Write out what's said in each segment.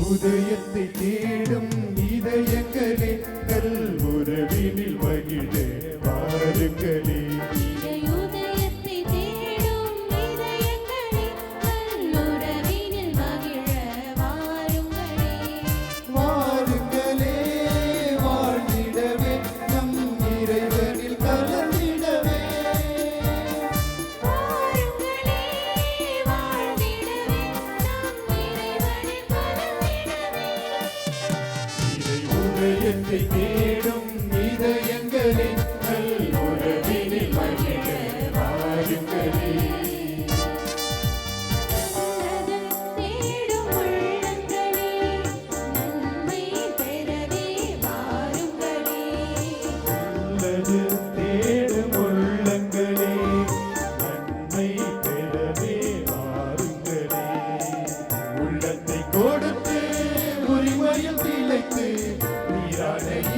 உதயத்தை தேடும் இதயங்களே நல் உறவினில் மகிழ வாருங்களே. தேடும் இதயங்களே நல் உறவினில் மகிழ வாருங்களே. தேடும் உள்ளங்களே நன்மை பெறவே வாருங்களே. உள்ளது தேடும் உள்ளங்களே நன்மை பெறவே வாருங்களே. உள்ளத்தை கொடுத்து உரிமையில் திளைத்து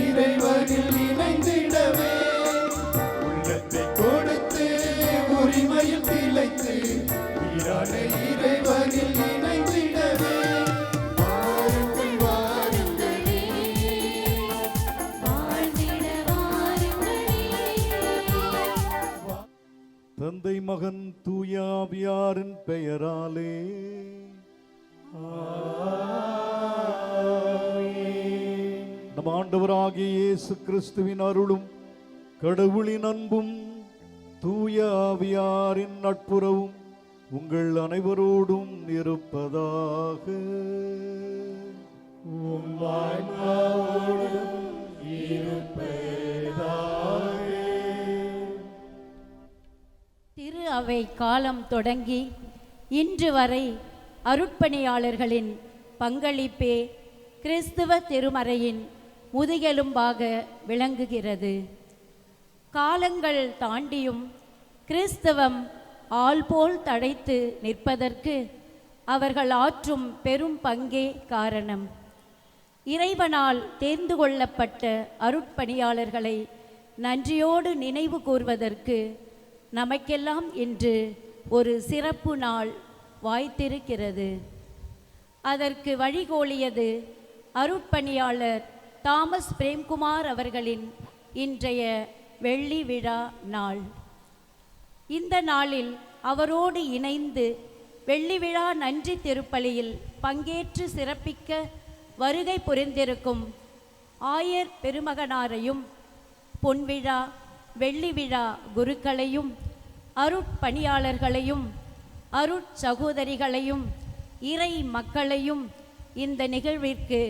இறைவனில் இணைந்திடவே. உள்ளத்தை கொடுத்து உரிமையில் திளைத்து வீரான இறைவனில் இணைந்திடவே. வாருங்கள் வாருங்களே வாழ்ந்திட வாருங்களே. தந்தை மகன் தூயாவியாரின் பெயராலே நம் ஆண்டவராகிய இயேசு கிறிஸ்துவின் அருளும் கடவுளின் அன்பும் தூய ஆவியாரின் நட்புறவும் உங்கள் அனைவரோடும் இருப்பதாக. திரு அவை காலம் தொடங்கி இன்று வரை அருட்பணியாளர்களின் பங்களிப்பே கிறிஸ்துவ திருமறையின் முதுகெலும்பாக விளங்குகிறது. காலங்கள் தாண்டியும் கிறிஸ்தவம் ஆள் போல் தழைத்து நிற்பதற்கு அவர்கள் ஆற்றும் பெரும் பங்கே காரணம். இறைவனால் தேர்ந்து கொள்ளப்பட்ட அருட்பணியாளர்களை நன்றியோடு நினைவு கூர்வதற்கு நமக்கெல்லாம் இன்று ஒரு சிறப்பு நாள் வாய்த்திருக்கிறது. அதற்கு வழிகோலியது அருட்பணியாளர் தாமஸ் பிரேம்குமார் அவர்களின் இன்றைய வெள்ளி விழா நாள். இந்த நாளில் அவரோடு இணைந்து வெள்ளி விழா நன்றி திருப்பலியில் பங்கேற்று சிறப்பிக்க வருகை புரிந்திருக்கும் ஆயர் பெருமகனாரையும் பொன்விழா வெள்ளி விழா குருக்களையும் அருட்பணியாளர்களையும் அருட்சகோதரிகளையும் இறை மக்களையும் இந்த நிகழ்விற்கு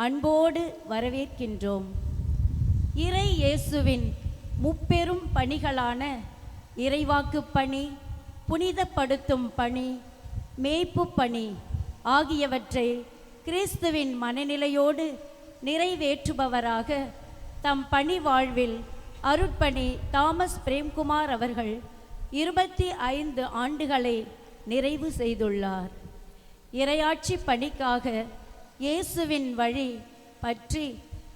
அன்போடு வரவேற்கின்றோம். இறை இயேசுவின் முப்பெரும் பணிகளான இறைவாக்கு பணி, புனிதப்படுத்தும் பணி, மேய்ப்பு பணி ஆகியவற்றை கிறிஸ்துவின் மனநிலையோடு நிறைவேற்றுபவராக தம் பணி வாழ்வில் அருட்பணி தாமஸ் பிரேம்குமார் அவர்கள் 25 ஆண்டுகளை நிறைவு செய்துள்ளார். இறையாட்சி பணிக்காக இயேசுவின் வழி பற்றி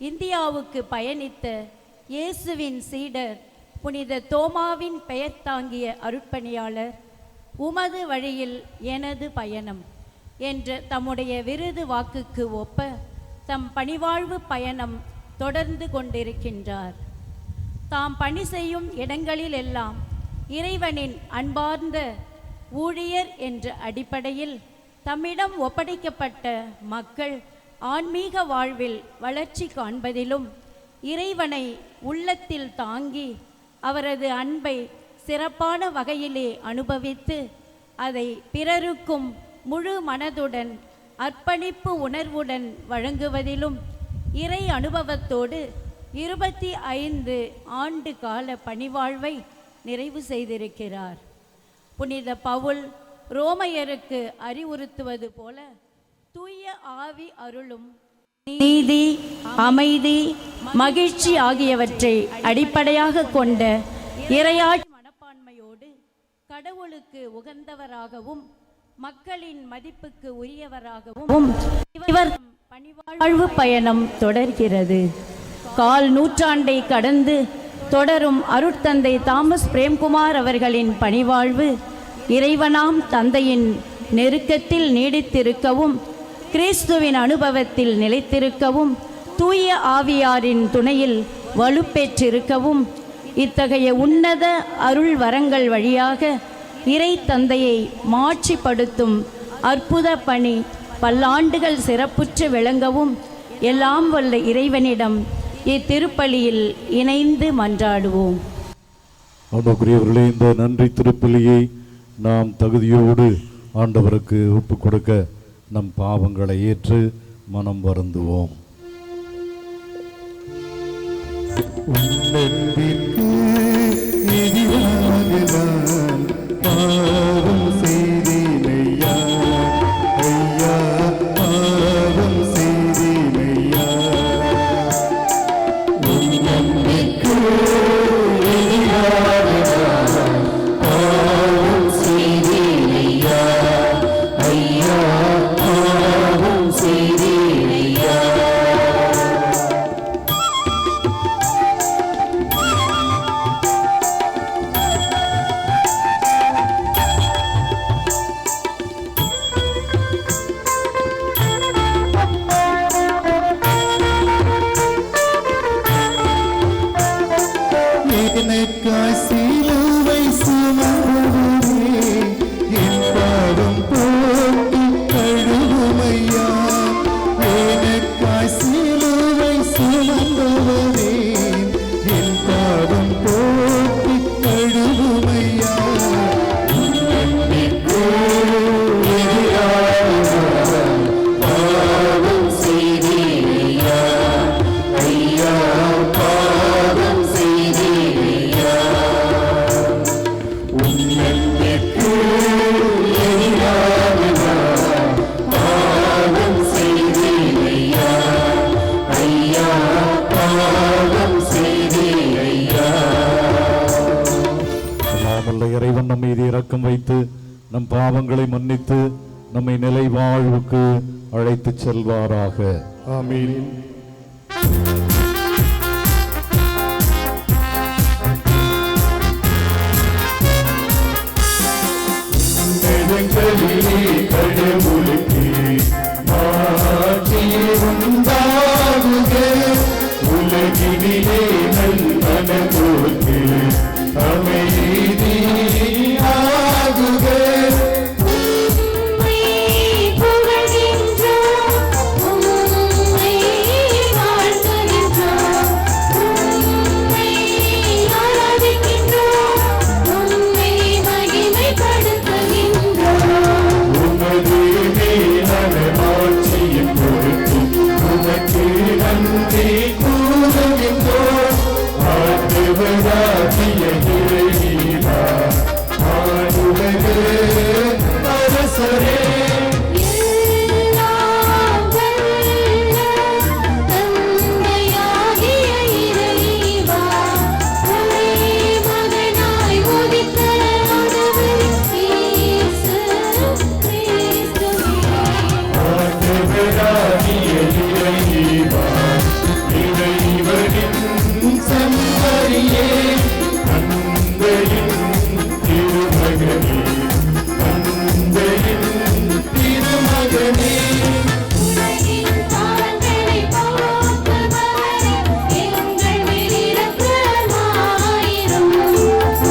இந்தியாவுக்கு பயணித்த இயேசுவின் சீடர் புனித தோமாவின் பெயர் தாங்கிய அருட்பணியாளர் உமது வழியில் எனது பயணம் என்ற தம்முடைய விருது வாக்குக்கு ஒப்ப தம் பணிவாழ்வு பயணம் தொடர்ந்து கொண்டிருக்கின்றார். தாம் பணி செய்யும் இடங்களில் எல்லாம் இறைவனின் அன்பார்ந்த ஊழியர் என்ற அடிப்படையில் தம்மிடம் ஒப்படைக்கப்பட்ட மக்கள் ஆன்மீக வாழ்வில் வளர்ச்சி காண்பதிலும் இறைவனை உள்ளத்தில் தாங்கி அவரது அன்பை சிறப்பான வகையிலே அனுபவித்து அதை பிறருக்கும் முழு மனதுடன் அர்ப்பணிப்பு உணர்வுடன் வழங்குவதிலும் இறை அனுபவத்தோடு 25 ஆண்டு கால பணிவாழ்வை நிறைவு செய்திருக்கிறார். புனித பவுல் ரோமையருக்கு அறிவுறுத்துவது போல தூய ஆவி அருளும் நீதி, அமைதி, மகிழ்ச்சி ஆகியவற்றை அடிப்படையாக கொண்ட இறையாட்சி மனப்பான்மையோடு கடவுளுக்கு உகந்தவராகவும் மக்களின் மதிப்புக்கு உரியவராகவும் இவர் பணிவாழ்வு பயணம் தொடர்கிறது. கால் நூற்றாண்டை கடந்து தொடரும் அருட்தந்தை தாமஸ் பிரேம்குமார் அவர்களின் பணிவாழ்வு இறைவனாம் தந்தையின் நெருக்கத்தில் நீடித்திருக்கவும் கிறிஸ்துவின் அனுபவத்தில் நிலைத்திருக்கவும் தூய ஆவியாரின் துணையில் வலுப்பெற்றிருக்கவும் இத்தகைய உன்னத அருள் வரங்கள் வழியாக இறை தந்தையை மாட்சிப்படுத்தும் அற்புத பணி பல்லாண்டுகள் சிறப்புற்று விளங்கவும் எல்லாம் வல்ல இறைவனிடம் இத்திருப்பலியில் இணைந்து மன்றாடுவோம். அன்புக்குரியவர்களே, இந்த நன்றி திருப்பலியை நாம் தகுதியோடு ஆண்டவருக்கு ஒப்பு கொடுக்க நம் பாவங்களை ஏற்று மனம் வருந்துவோம். உன்னன்பிற்கு எதிராக நான் பாவம் செய்தேனையா, ஐயா பாவம் செய்தேனையா. உன்னன்பிற்கு எதிராக நான் பாவம் செய்தேனையா, ஐயா பாவம் செய்தேனையா. எனக்காய் சிலுவை சுமந்தவரே, என் பாவம் போக்கி கழுவுமையா. எனக்காய் சிலுவை சுமந்தவரே, என் பாவம் போக்கி கழுவுமையா. உன்னன்பிற்கு எதிராக பாவம் செய்தேனையா, ஐயா பாவம் செய்தேனையா. உன்னன்பிற்கு எதிராக நான் பாவம் செய்தேனையா, ஐயா பாவம் செய்தேனையா. எல்லாமல்ல இறைவன் நம் மீது இரக்கம் வைத்து நம் பாவங்களை மன்னித்து நம்மை நிலை வாழ்வுக்கு அழைத்துச் செல்வாராக. ஆமென். நெடுங்கலிலே கடவுளுக்கு மாட்சியே உண்டாகுக, உலகினிலே நல்மனதோர்க்கு அமைதி ஆகுக. உம்மை புகழ்கின்றோம், உம்மை வாழ்த்துகின்றோம், உம்மை ஆராதிக்கின்றோம், உம்மை மகிமைப்படுத்துகின்றோம். உமது மேலான மாட்சியின் பொருட்டு உமக்கு நன்றி கூறுகின்றோம். ஆண்டவராகிய இறைவா, ஆளுலக அரசரே, எல்லாம் வல்ல தந்தையாகிய இறைவா, ஒரே மகனாய் உதித்த ஆண்டவர் இயேசு கிறிஸ்துவே, ஆண்டவராகிய இறைவா, இறைவனின் செம்மறியே, தந்தையின் திருமகனே, தந்தையின் திருமகனே. உலகின் பாவங்களை போக்குபவரே, எங்கள் மேல் இரக்கமாயிரும்.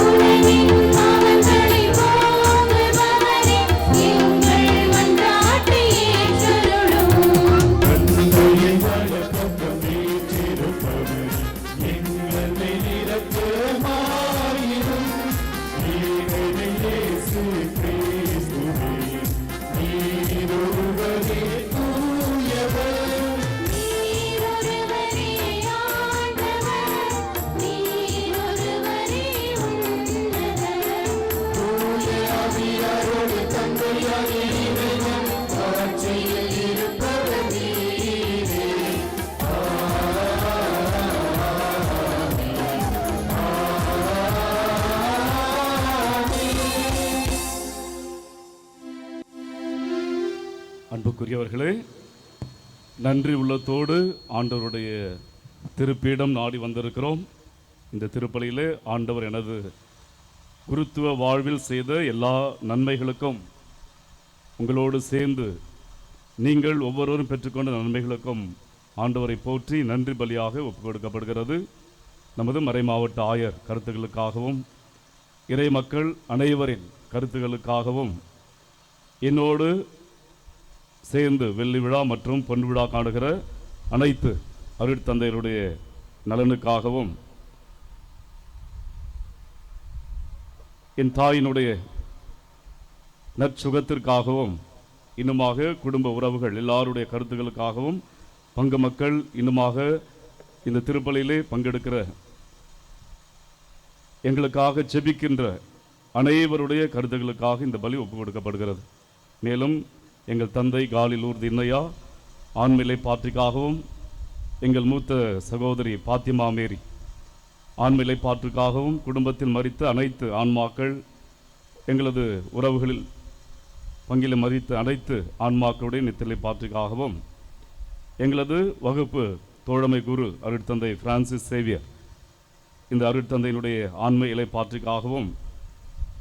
உலகின் பாவங்களை போக்குபவரே, எங்கள் மன்றாட்டை ஏற்றருளும். தந்தையின் வலப்பக்கம் வீற்றிருப்பவரே, எங்கள் மேல் இரக்கமாயிரும். இறைவனே இயேசு கிறிஸ்துவே, நீர் ஒருவரே தூயவர். நீர் ஒருவரே ஆண்டவர், நீர் ஒருவரே உன்னதர். தூய ஆவியாரோடு தந்தையாகிய இறைவன் ஆட்சியில் இருப்பவர் நீரே. அன்புக்குரியவர்களே, நன்றி உள்ளத்தோடு ஆண்டவருடைய திருப்பீடம் நாடி வந்திருக்கிறோம். இந்த திருப்பலியிலே ஆண்டவர் எனது குருத்துவ வாழ்வில் செய்த எல்லா நன்மைகளுக்கும் உங்களோடு சேர்ந்து நீங்கள் ஒவ்வொருவரும் பெற்றுக்கொண்ட நன்மைகளுக்கும் ஆண்டவரை போற்றி நன்றி பலியாக ஒப்புக் கொடுக்கப்படுகிறது. நமது மறைமாவட்ட ஆயர் கருத்துக்களுக்காகவும் இறை மக்கள் அனைவரின் கருத்துக்களுக்காகவும் என்னோடு சேர்ந்து வெள்ளி விழா மற்றும் பொன் விழா காணுகிற அனைத்து அருட்தந்தையருடைய நலனுக்காகவும் என் தாயினுடைய நற்சுகத்திற்காகவும் இன்னுமாக குடும்ப உறவுகள் எல்லாருடைய கருத்துக்களுக்காகவும் பங்கு மக்கள் இன்னுமாக இந்த திருப்பலியிலே பங்கெடுக்கிற எங்களுக்காக ஜெபிக்கின்ற அனைவருடைய கருத்துக்களுக்காக இந்த பலி ஒப்புக் கொடுக்கப்படுகிறது. மேலும் எங்கள் தந்தை காலிலூர் திண்ணையா ஆண்மிலை பாற்றிக்காகவும் எங்கள் மூத்த சகோதரி பாத்திமா மேரி ஆண்மிலை பாற்றுக்காகவும் குடும்பத்தில் மரித்த அனைத்து ஆன்மாக்கள் எங்களது உறவுகளில் பங்கில் மதித்த அனைத்து ஆன்மாக்களுடைய நித்திரை பாற்றுக்காகவும் எங்களது வகுப்பு தோழமை குரு அருட்தந்தை பிரான்சிஸ் சேவியர் இந்த அருட்தந்தையினுடைய ஆண்மை இலை பாற்றுக்காகவும்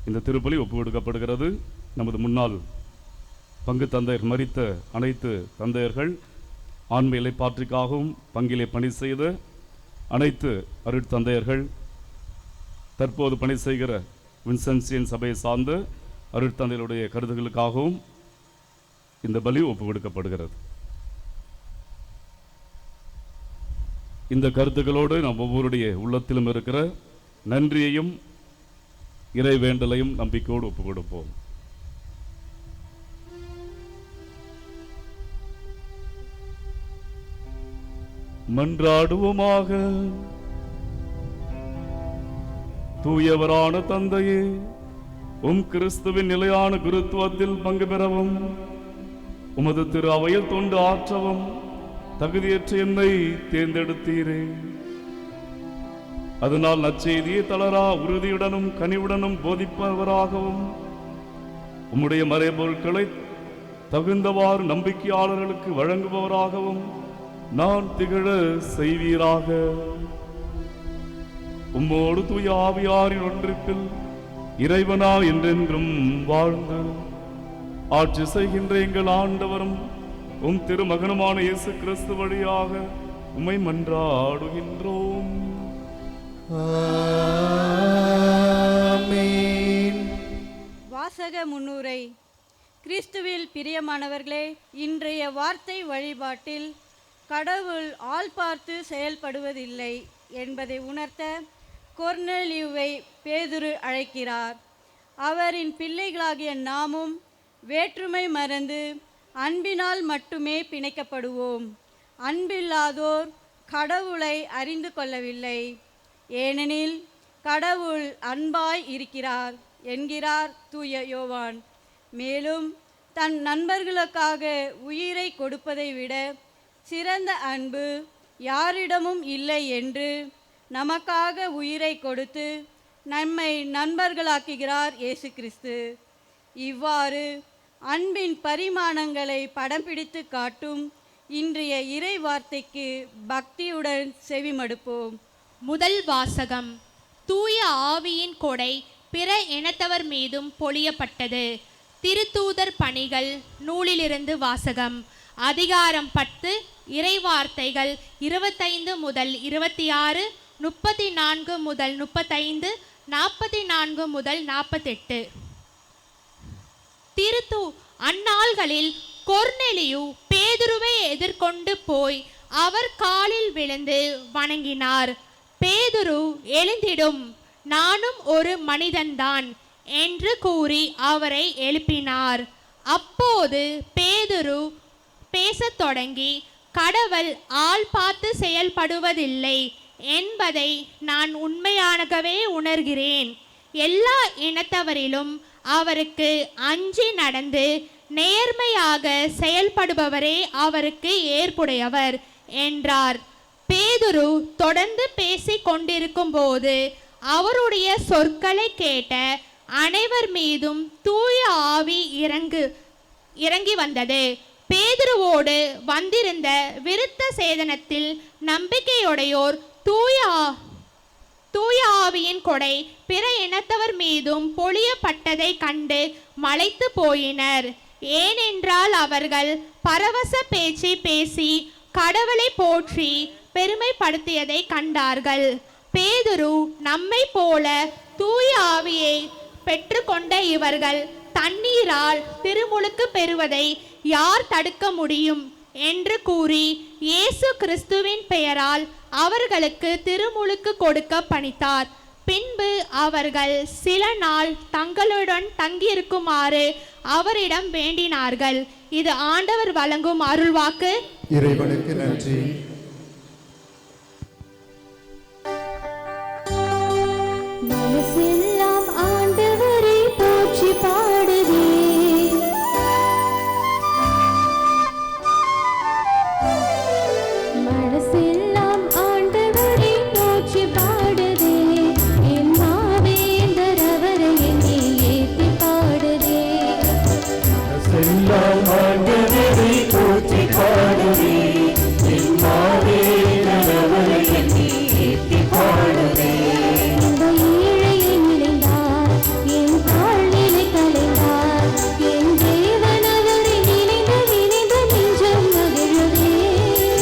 இந்த திருப்பலி ஒப்புக் கொடுக்கப்படுகிறது. நமது முன்னாள் பங்கு தந்தையர் மரித்த அனைத்து தந்தையர்கள் ஆண்மை இலை பாற்றுக்காகவும் பங்கிலே பணி செய்த அனைத்து அருட்தந்தையர்கள் தற்போது பணி செய்கிற வின்சென்சியன் சபையை சார்ந்த அருட்தந்தையருடைய கருத்துக்களுக்காகவும் இந்த பலி ஒப்புக் கொடுக்கப்படுகிறது. இந்த கருத்துக்களோடு நாம் ஒவ்வொருடைய உள்ளத்திலும் இருக்கிற நன்றியையும் இறை வேண்டலையும் நம்பிக்கையோடு ஒப்புக் கொடுப்போம். மன்றாடுவோமாக. தூயவரான தந்தையே, கிறிஸ்துவின் நிலையான குருத்துவத்தில் பங்கு பெறவும் உமது திரு அவையில் தொண்டு ஆற்றவும் தகுதியற்ற என்னை தேர்ந்தெடுத்தீரே. அதனால் நற்செய்தியை தளரா உறுதியுடனும் கனிவுடனும் போதிப்பவராகவும் உம்முடைய மறைபொருட்களை தகுந்தவாறு நம்பிக்கையாளர்களுக்கு வழங்குபவராகவும் நான் திகழ செய்வீராக. உம்மோடு தூய ஆவியாரின் ஒன்றிப்பில் இறைவனா என்றென்றும் வாழ்ந்து ஆட்சி செய்கின்ற எங்கள் ஆண்டவரும் திருமகனுமான இயேசு கிறிஸ்து வழியாக உம்மை மன்றாடுகின்றோம். ஆமென். வாசக முன்னுரை. கிறிஸ்துவில் பிரியமானவர்களே, இன்றைய வார்த்தை வழிபாட்டில் கடவுள் ஆள் பார்த்து செயல்படுவதில்லை என்பதை உணர்த்த கொர்நேலியுவை பேதுரு அழைக்கிறார். அவரின் பிள்ளைகளாகிய நாமும் வேற்றுமை மறந்து அன்பினால் மட்டுமே பிணைக்கப்படுவோம். அன்பில்லாதோர் கடவுளை அறிந்து கொள்ளவில்லை. ஏனெனில் கடவுள் அன்பாய் இருக்கிறார் என்கிறார் தூய யோவான். மேலும் தன் நண்பர்களுக்காக உயிரை கொடுப்பதை விட சிறந்த அன்பு யாரிடமும் இல்லை என்று நமக்காக உயிரை கொடுத்து நம்மை நண்பர்களாக்குகிறார் இயேசு கிறிஸ்து. இவ்வாறு அன்பின் பரிமாணங்களை படம் பிடித்து காட்டும் இன்றைய இறை வார்த்தைக்கு பக்தியுடன் செவிமடுப்போம். முதல் வாசகம். தூய ஆவியின் கொடை பிற இனத்தவர் மீதும் பொழியப்பட்டது. திருத்தூதர் பணிகள் நூலிலிருந்து வாசகம். அதிகாரம் 10, இறைவார்த்தைகள் 25 முதல் 26, 34 முதல் 35, 44 முதல் 48. அந்நாள்களில் கொர்நேலியு பேதுருவை எதிர்கொண்டு போய் அவர் காலில் விழுந்து வணங்கினார். பேதுரு, எழுந்திடும், நானும் ஒரு மனிதன்தான் என்று கூறி அவரை எழுப்பினார். அப்போது பேதுரு பேசத் தொடங்கி, கடவுள் ஆள் பார்த்து செயல்படுவதில்லை என்பதை நான் உண்மையாகவே உணர்கிறேன். எல்லா இனத்தவரிலும் அவருக்கு அஞ்சி நடந்து நேர்மையாக செயல்படுபவரே அவருக்கு ஏற்புடையவர் என்றார். பேதுரு தொடர்ந்து பேசிக் கொண்டிருக்கும் போது அவருடைய சொற்களை கேட்ட அனைவர் மீதும் தூய ஆவி இறங்கி வந்தது. பேதுருவோடு வந்திருந்த விருத்த சேதனத்தில் நம்பிக்கையுடையோர் தூய ஆவியின் கொடை பிற இனத்தவர் மீதும் பொழியப்பட்டதை கண்டு மலைத்து போயினர். ஏனென்றால் அவர்கள் பரவச பேச்சை பேசி கடவுளை போற்றி பெருமைப்படுத்தியதை கண்டார்கள். பேதுரு, நம்மை போல தூய ஆவியை பெற்றுக்கொண்ட இவர்கள் தண்ணீரால் திருமுழுக்கு பெறுவதை யார் தடுக்க முடியும் என்று கூறி இயேசு கிறிஸ்துவின் பெயரால் அவர்களுக்கு திருமுழுக்கு கொடுக்க பணித்தார். பின்பு அவர்கள் சில நாள் தங்களுடன் தங்கியிருக்குமாறு அவரிடம் வேண்டினார்கள். இது ஆண்டவர் வழங்கும் அருள்வாக்கு. இறைவனுக்கு நன்றி. மனசெல்லாம் ஆண்டவரை போற்றி பாடுதே, மனசெல்லாம் ஆண்டவரை போற்றி பாடுதே, என் மாவேந்தர் அவரை எண்ணி ஏத்தி பாடுதே. மனசெல்லாம் ஆண்டவரை போற்றி பாடுதே, என் மாவேந்தர் அவரை எண்ணி ஏத்தி பாடுதே. இந்த ஏழையை நினைந்தார், என் தாழ்நிலை கலைந்தார், என் தேவன் அவரை நினைந்து நினைந்து நெஞ்சம் மகிழுதே.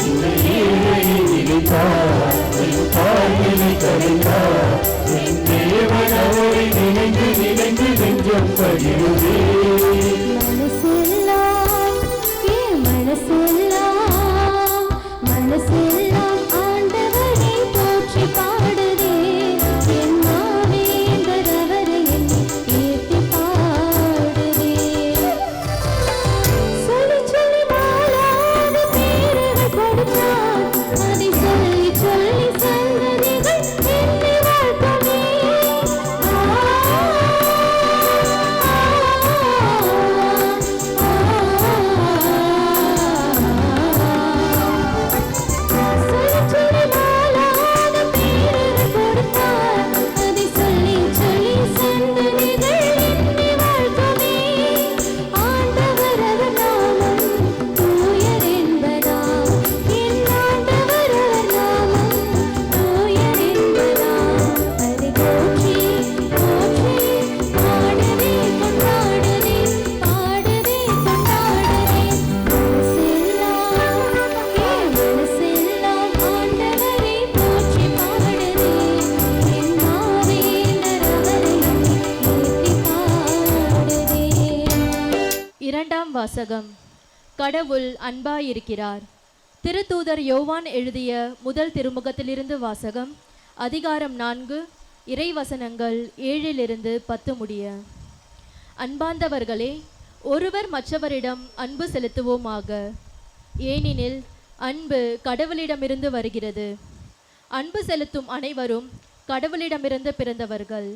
இந்த ஏழையை நினைத்தார், என் தாழ்நிலை கலைந்தார், என் தேவன் அவரை நினைந்து நினைந்து நெஞ்சம் மகிழுதே. மனசெல்லாம் என் மனசெல்லாம் மனசெல்லாம் ஆண்டவரை போற்றி பாடுதே, என் மாவேந்தர் அவரை எண்ணி ஏத்தி பாடுதே. சொல்லி சொல்லி மாளாத பேர்கள் கொடுத்தார், அதை சொல்லி சொல்லி சந்ததிகள் என்னை வாழ்த்துமே. இரண்டாம் வாசகம். கடவுள் அன்பாயிருக்கிறார். திருத்தூதர் யோவான் எழுதிய முதல் திருமுகத்திலிருந்து வாசகம். அதிகாரம் 4, இறைவசனங்கள் 7-10 முடிய. அன்பார்ந்தவர்களே, ஒருவர் மற்றவரிடம் அன்பு செலுத்துவோமாக. ஏனெனில் அன்பு கடவுளிடமிருந்து வருகிறது. அன்பு செலுத்தும் அனைவரும் கடவுளிடமிருந்து பிறந்தவர்கள்.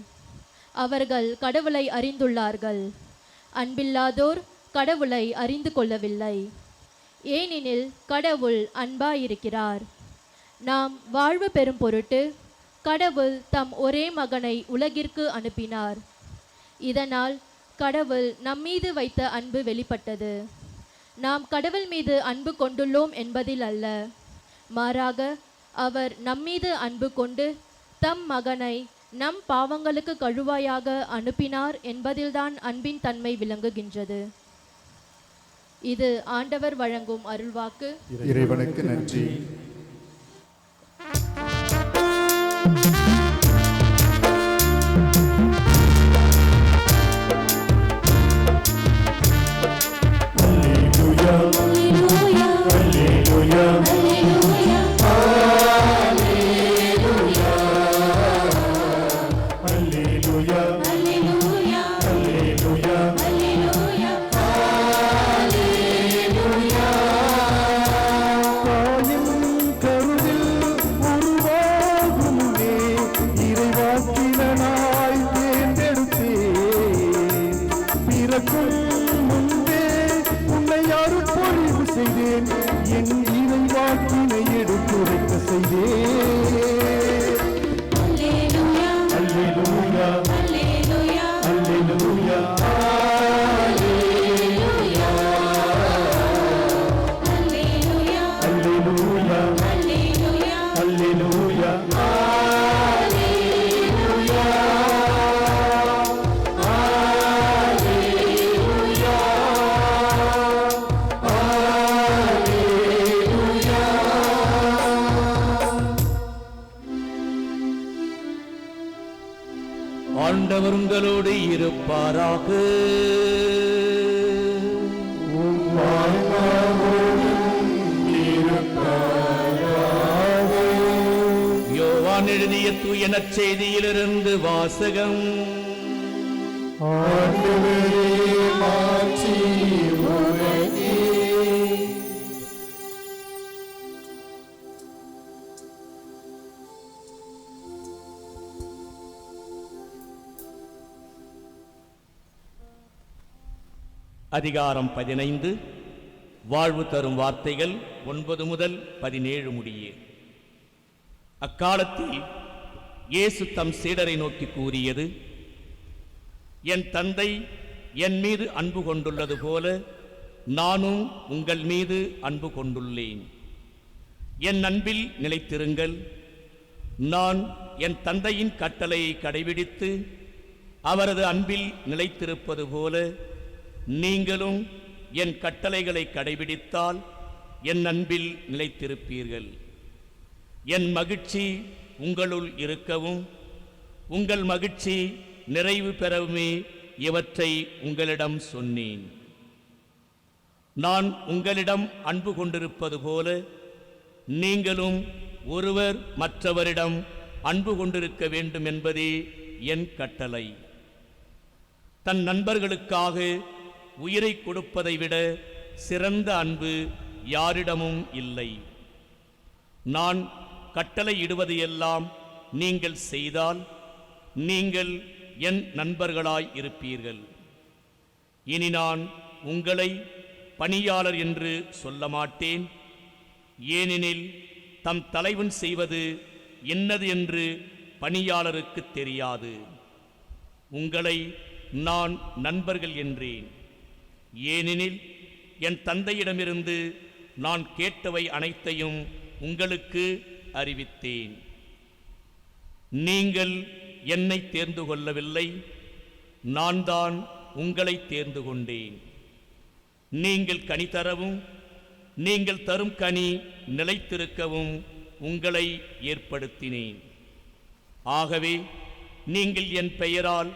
அவர்கள் கடவுளை அறிந்துள்ளார்கள். அன்பில்லாதோர் கடவுளை அறிந்து கொள்ளவில்லை. ஏனெனில் கடவுள் அன்பாயிருக்கிறார். நாம் வாழ்வு பெறும் பொருட்டு கடவுள் தம் ஒரே மகனை உலகிற்கு அனுப்பினார். இதனால் கடவுள் நம்மீது வைத்த அன்பு வெளிப்பட்டது. நாம் கடவுள் மீது அன்பு கொண்டுள்ளோம் என்பதில் அல்ல, மாறாக அவர் நம்மீது அன்பு கொண்டு தம் மகனை நம் பாவங்களுக்கு கழுவாயாக அனுப்பினார் என்பதில்தான் அன்பின் தன்மை விளங்குகின்றது. இது ஆண்டவர் வழங்கும் அருள்வாக்கு. இறைவனுக்கு நன்றி. ஆண்டவர் உங்களோடு இருப்பாராக. யோவான் எழுதிய தூய நற்செய்தியிலிருந்து வாசகம். அதிகாரம் 15. வாழ்வு தரும் வார்த்தைகள் 9 முதல் 17 முடிய. அக்காலத்தில் இயேசு தம் சீடரை நோக்கி கூறியது, என் தந்தை என் மீது அன்பு கொண்டுள்ளது போல நானும் உங்கள் மீது அன்பு கொண்டுள்ளேன். என் அன்பில் நிலைத்திருங்கள். நான் என் தந்தையின் கட்டளையை கடைபிடித்து அவரது அன்பில் நிலைத்திருப்பது போல நீங்களும் என் கட்டளைகளை கடைபிடித்தால் என் அன்பில் நிலைத்திருப்பீர்கள். என் மகிழ்ச்சி உங்களுள் இருக்கவும் உங்கள் மகிழ்ச்சி நிறைவு பெறவுமே இவற்றை உங்களிடம் சொன்னேன். நான் உங்களிடம் அன்பு கொண்டிருப்பது போல நீங்களும் ஒருவர் மற்றவரிடம் அன்பு கொண்டிருக்க வேண்டும் என்பதே என் கட்டளை. தன் நண்பர்களுக்காக உயிரை கொடுப்பதை விட சிறந்த அன்பு யாரிடமும் இல்லை. நான் கட்டளை இடுவது எல்லாம் நீங்கள் செய்தால் நீங்கள் என் நண்பர்களாய் இருப்பீர்கள். இனி நான் உங்களை பணியாளர் என்று சொல்ல மாட்டேன். ஏனெனில் தம் தலைவன் செய்வது என்னது என்று பணியாளருக்கு தெரியாது. உங்களை நான் நண்பர்கள் என்றேன். ஏனெனில் என் தந்தையிடமிருந்து நான் கேட்டவை அனைத்தையும் உங்களுக்கு அறிவித்தேன். நீங்கள் என்னை தேர்ந்து கொள்ளவில்லை, நான் தான் உங்களை தேர்ந்து கொண்டேன். நீங்கள் கனி தரவும் நீங்கள் தரும் கனி நிலைத்திருக்கவும் உங்களை ஏற்படுத்தினேன். ஆகவே நீங்கள் என் பெயரால்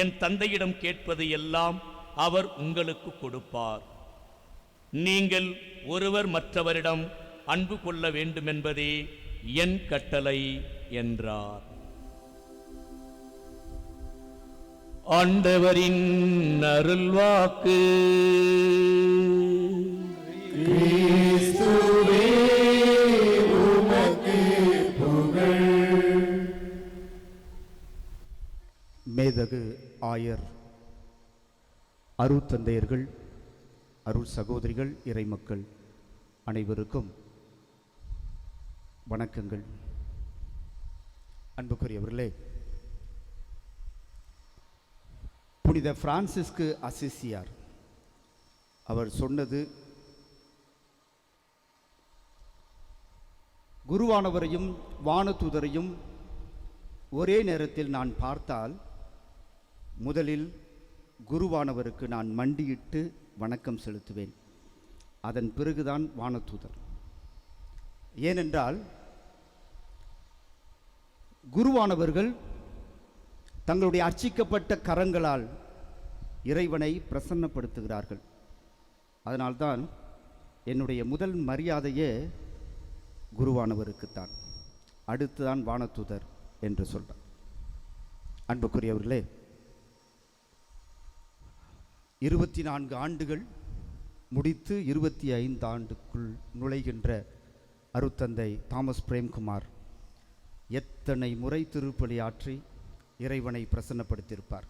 என் தந்தையிடம் கேட்பது எல்லாம் அவர் உங்களுக்கு கொடுப்பார். நீங்கள் ஒருவர் மற்றவரிடம் அன்பு கொள்ள வேண்டுமென்பதே என் கட்டளை என்றார். ஆண்டவரின் அருள்வாக்கு. கிறிஸ்துவே உமக்கு புகழ். மேதகு ஆயர், அருட்தந்தையர்கள், அருள் சகோதரிகள், இறைமக்கள் அனைவருக்கும் வணக்கங்கள். அன்புக்குரியவர்களே, புனித பிரான்சிஸ்கு அசிசியார் அவர் சொன்னது, குருவானவரையும் வானதூதரையும் ஒரே நேரத்தில் நான் பார்த்தால் முதலில் குருவானவருக்கு நான் மண்டியிட்டு வணக்கம் செலுத்துவேன். அதன் பிறகுதான் வானதூதர். ஏனென்றால் குருவானவர்கள் தங்களுடைய அர்ச்சிக்கப்பட்ட கரங்களால் இறைவனை பிரசன்னப்படுத்துகிறார்கள். அதனால்தான் என்னுடைய முதல் மரியாதையே குருவானவருக்குத்தான், அடுத்துதான் வானதூதர் என்று சொல்றார். அன்புக்குரியவர்களே, 24 ஆண்டுகள் முடித்து 25 ஆண்டுக்குள் நுழைகின்ற அருட்தந்தை தாமஸ் பிரேம்குமார் எத்தனை முறை திருப்பலி ஆற்றி இறைவனை பிரசன்னப்படுத்தியிருப்பார்.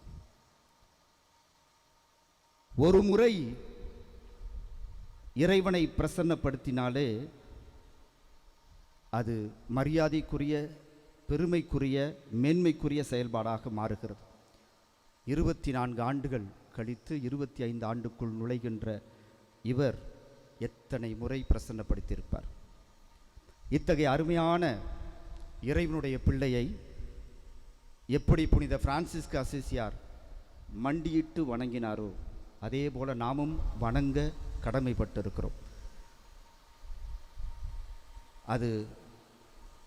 ஒரு முறை இறைவனை பிரசன்னப்படுத்தினாலே அது மரியாதைக்குரிய, பெருமைக்குரிய, மேன்மைக்குரிய செயல்பாடாக மாறுகிறது. 24 ஆண்டுகள் கழித்து 25 ஆண்டுக்குள் நுழைகின்ற இவர் எத்தனை முறை பிரசன்னப்படுத்தியிருப்பார். இத்தகைய அருமையான இறைவனுடைய பிள்ளையை எப்படி புனித பிரான்சிஸ்கு அசிசியார் மண்டியிட்டு வணங்கினாரோ அதே போல நாமும் வணங்க கடமைப்பட்டிருக்கிறோம்.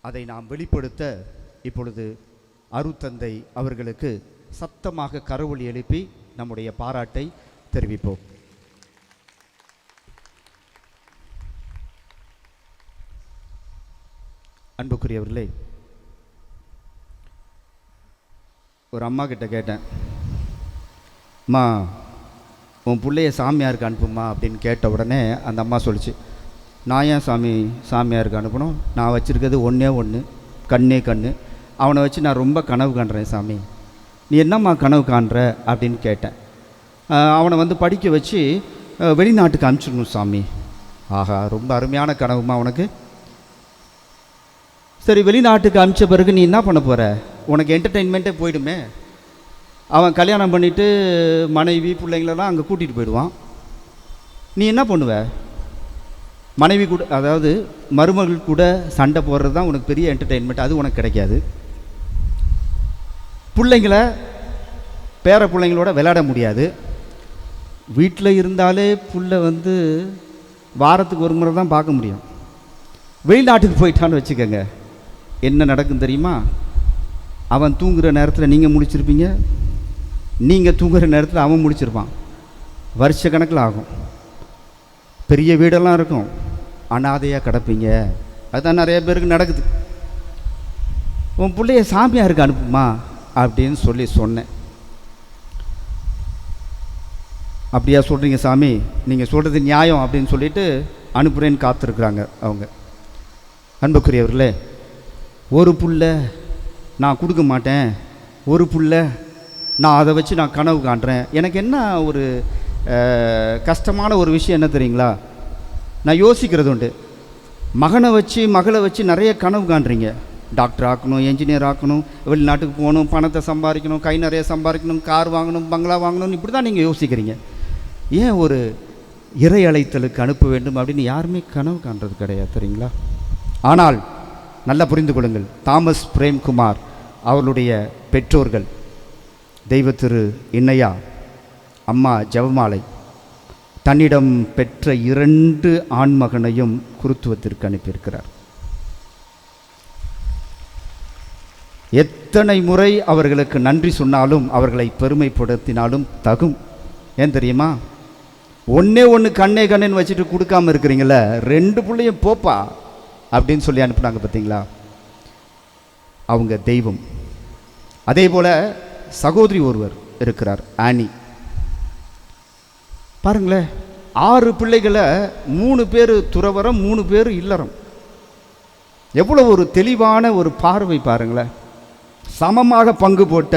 அதை நாம் வெளிப்படுத்த இப்பொழுது அருட்தந்தை அவர்களுக்கு சத்தமாக கரவொலி எழுப்பி நம்முடைய பாராட்டை தெரிவிப்போம். அன்புக்குரியவர்களே, ஒரு அம்மா கிட்ட கேட்டேன், அம்மா உன் பிள்ளைய சாமியாருக்கு அனுப்புமா அப்படின்னு கேட்ட உடனே அந்த அம்மா சொல்லிச்சு, நான் ஏன் சாமியாருக்கு அனுப்பணும், நான் வச்சுருக்கிறது ஒன்றே ஒன்று, கண்ணே கண்ணு, அவனை வச்சு நான் ரொம்ப கனவு காண்றேன் சாமி. நீ என்னம்மா கனவு காண்ற அப்படின்னு கேட்டேன். அவனை வந்து படிக்க வச்சு வெளிநாட்டுக்கு அனுப்பிச்சிடணும் சாமி. ஆஹா, ரொம்ப அருமையான கனவுமா உனக்கு. சரி, வெளிநாட்டுக்கு அனுப்பிச்ச பிறகு நீ என்ன பண்ண போகிற? உனக்கு என்டர்டெயின்மெண்ட்டே போயிடுமே. அவன் கல்யாணம் பண்ணிவிட்டு மனைவி பிள்ளைங்களெல்லாம் அங்கே கூட்டிகிட்டு போயிடுவான். நீ என்ன பண்ணுவ? மனைவி கூட, அதாவது மருமகள் கூட சண்டை போடுறது தான் உனக்கு பெரிய என்டர்டெயின்மெண்ட், அது உனக்கு கிடைக்காது. பிள்ளைங்களை பேர பிள்ளைங்களோட விளையாட முடியாது. வீட்டில் இருந்தாலே புள்ள வந்து வாரத்துக்கு ஒரு முறை தான் பார்க்க முடியும். வெளிநாட்டுக்கு போயிட்டான்னு வச்சுக்கோங்க, என்ன நடக்கும் தெரியுமா? அவன் தூங்குகிற நேரத்தில் நீங்கள் முழிச்சிருப்பீங்க, நீங்கள் தூங்குகிற நேரத்தில் அவன் முழிச்சிருப்பான். வருஷ கணக்கில் ஆகும். பெரிய வீடெல்லாம் இருக்கும், அனாதையாக கிடப்பீங்க. அதுதான் நிறைய பேருக்கு நடக்குது. உன் பிள்ளைய சாமியாருக்கு அனுப்புமா அப்படின்னு சொன்னேன். அப்படியா சொல்கிறீங்க சாமி, நீங்கள் சொல்கிறது நியாயம் அப்படின்னு சொல்லிட்டு அனுப்புகிறேன்னு காத்திருக்குறாங்க அவங்க. அன்புக்குரியவர்களே, ஒரு புள்ள நான் கொடுக்க மாட்டேன், ஒரு புள்ள நான் அதை வச்சு நான் கனவு காண்றேன். எனக்கு என்ன ஒரு கஷ்டமான ஒரு விஷயம் என்ன தெரியுங்களா? நான் யோசிக்கிறது உண்டு, மகனை வச்சு மகளை வச்சு நிறைய கனவு காண்றீங்க. டாக்டர் ஆக்கணும், என்ஜினியர் ஆக்கணும், வெளிநாட்டுக்கு போகணும், பணத்தை சம்பாதிக்கணும், கை நிறைய சம்பாதிக்கணும், கார் வாங்கணும், பங்களா வாங்கணும், இப்படி தான் நீங்கள் யோசிக்கிறீங்க. ஏன் ஒரு இறை அழைத்தலுக்கு அனுப்ப வேண்டும் அப்படின்னு யாருமே கனவு காண்றது கிடையாது தெரியுங்களா? ஆனால் நல்லா புரிந்து கொள்ளுங்கள், தாமஸ் பிரேம்குமார் அவர்களுடைய பெற்றோர்கள் தெய்வ திரு இன்னையா, அம்மா ஜெபமாலை தன்னிடம் பெற்ற 2 ஆண்மகனையும் குருத்துவத்திற்கு அனுப்பியிருக்கிறார். எத்தனை முறை அவர்களுக்கு நன்றி சொன்னாலும் அவர்களை பெருமைப்படுத்தினாலும் தகும். ஏன் தெரியுமா? ஒன்றே ஒன்று கண்ணே கண்ணேன்னு வச்சுட்டு கொடுக்காமல் இருக்கிறீங்கள, 2 பிள்ளையும் போப்பா அப்படின்னு சொல்லி அனுப்புனாங்க பார்த்தீங்களா? அவங்க தெய்வம். அதே போல் சகோதரி ஒருவர் இருக்கிறார், ஆனி. பாருங்களேன், 6 பிள்ளைகளை 3 பேர் துறவரம், 3 பேர் இல்லறம். எவ்வளோ ஒரு தெளிவான ஒரு பார்வை பாருங்களேன். சமமாக பங்கு போட்ட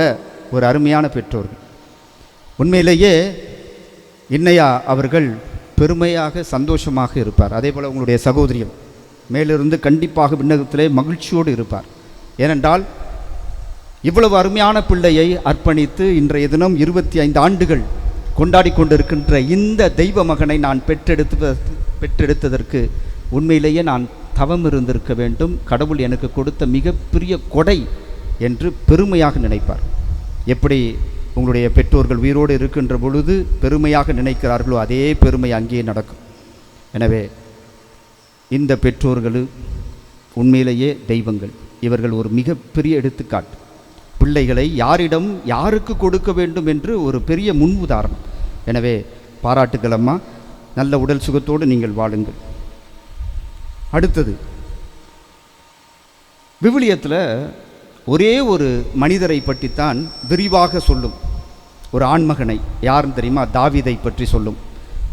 ஒரு அருமையான பெற்றோர்கள். உண்மையிலேயே இன்னையா அவர்கள் பெருமையாக சந்தோஷமாக இருப்பார். அதே போல் உங்களுடைய சகோதரியும் மேலிருந்து கண்டிப்பாக விண்ணகத்திலே மகிழ்ச்சியோடு இருப்பார். ஏனென்றால் இவ்வளவு அருமையான பிள்ளையை அர்ப்பணித்து இன்றைய தினம் 25 ஆண்டுகள் கொண்டாடி கொண்டிருக்கின்ற இந்த தெய்வ மகனை நான் பெற்றெடுத்ததற்கு உண்மையிலேயே நான் தவம் இருந்திருக்க வேண்டும். கடவுள் எனக்கு கொடுத்த மிகப்பெரிய கொடை என்று பெருமையாக நினைப்பார். எப்படி உங்களுடைய பெற்றோர்கள் உயிரோடு இருக்கின்ற பொழுது பெருமையாக நினைக்கிறார்களோ அதே பெருமை அங்கேயே நடக்கும். எனவே இந்த பெற்றோர்கள் உண்மையிலேயே தெய்வங்கள். இவர்கள் ஒரு மிகப்பெரிய எடுத்துக்காட்டு. பிள்ளைகளை யாருக்கு கொடுக்க வேண்டும் என்று ஒரு பெரிய முன் உதாரணம். எனவே பாராட்டுகள் அம்மா, நல்ல உடல் சுகத்தோடு நீங்கள் வாழுங்கள். அடுத்தது, விவிலியத்தில் ஒரே ஒரு மனிதரை பற்றித்தான் விரிவாக சொல்லும். ஒரு ஆண்மகனை, யாருன்னு தெரியுமா? தாவீதை பற்றி சொல்லும்.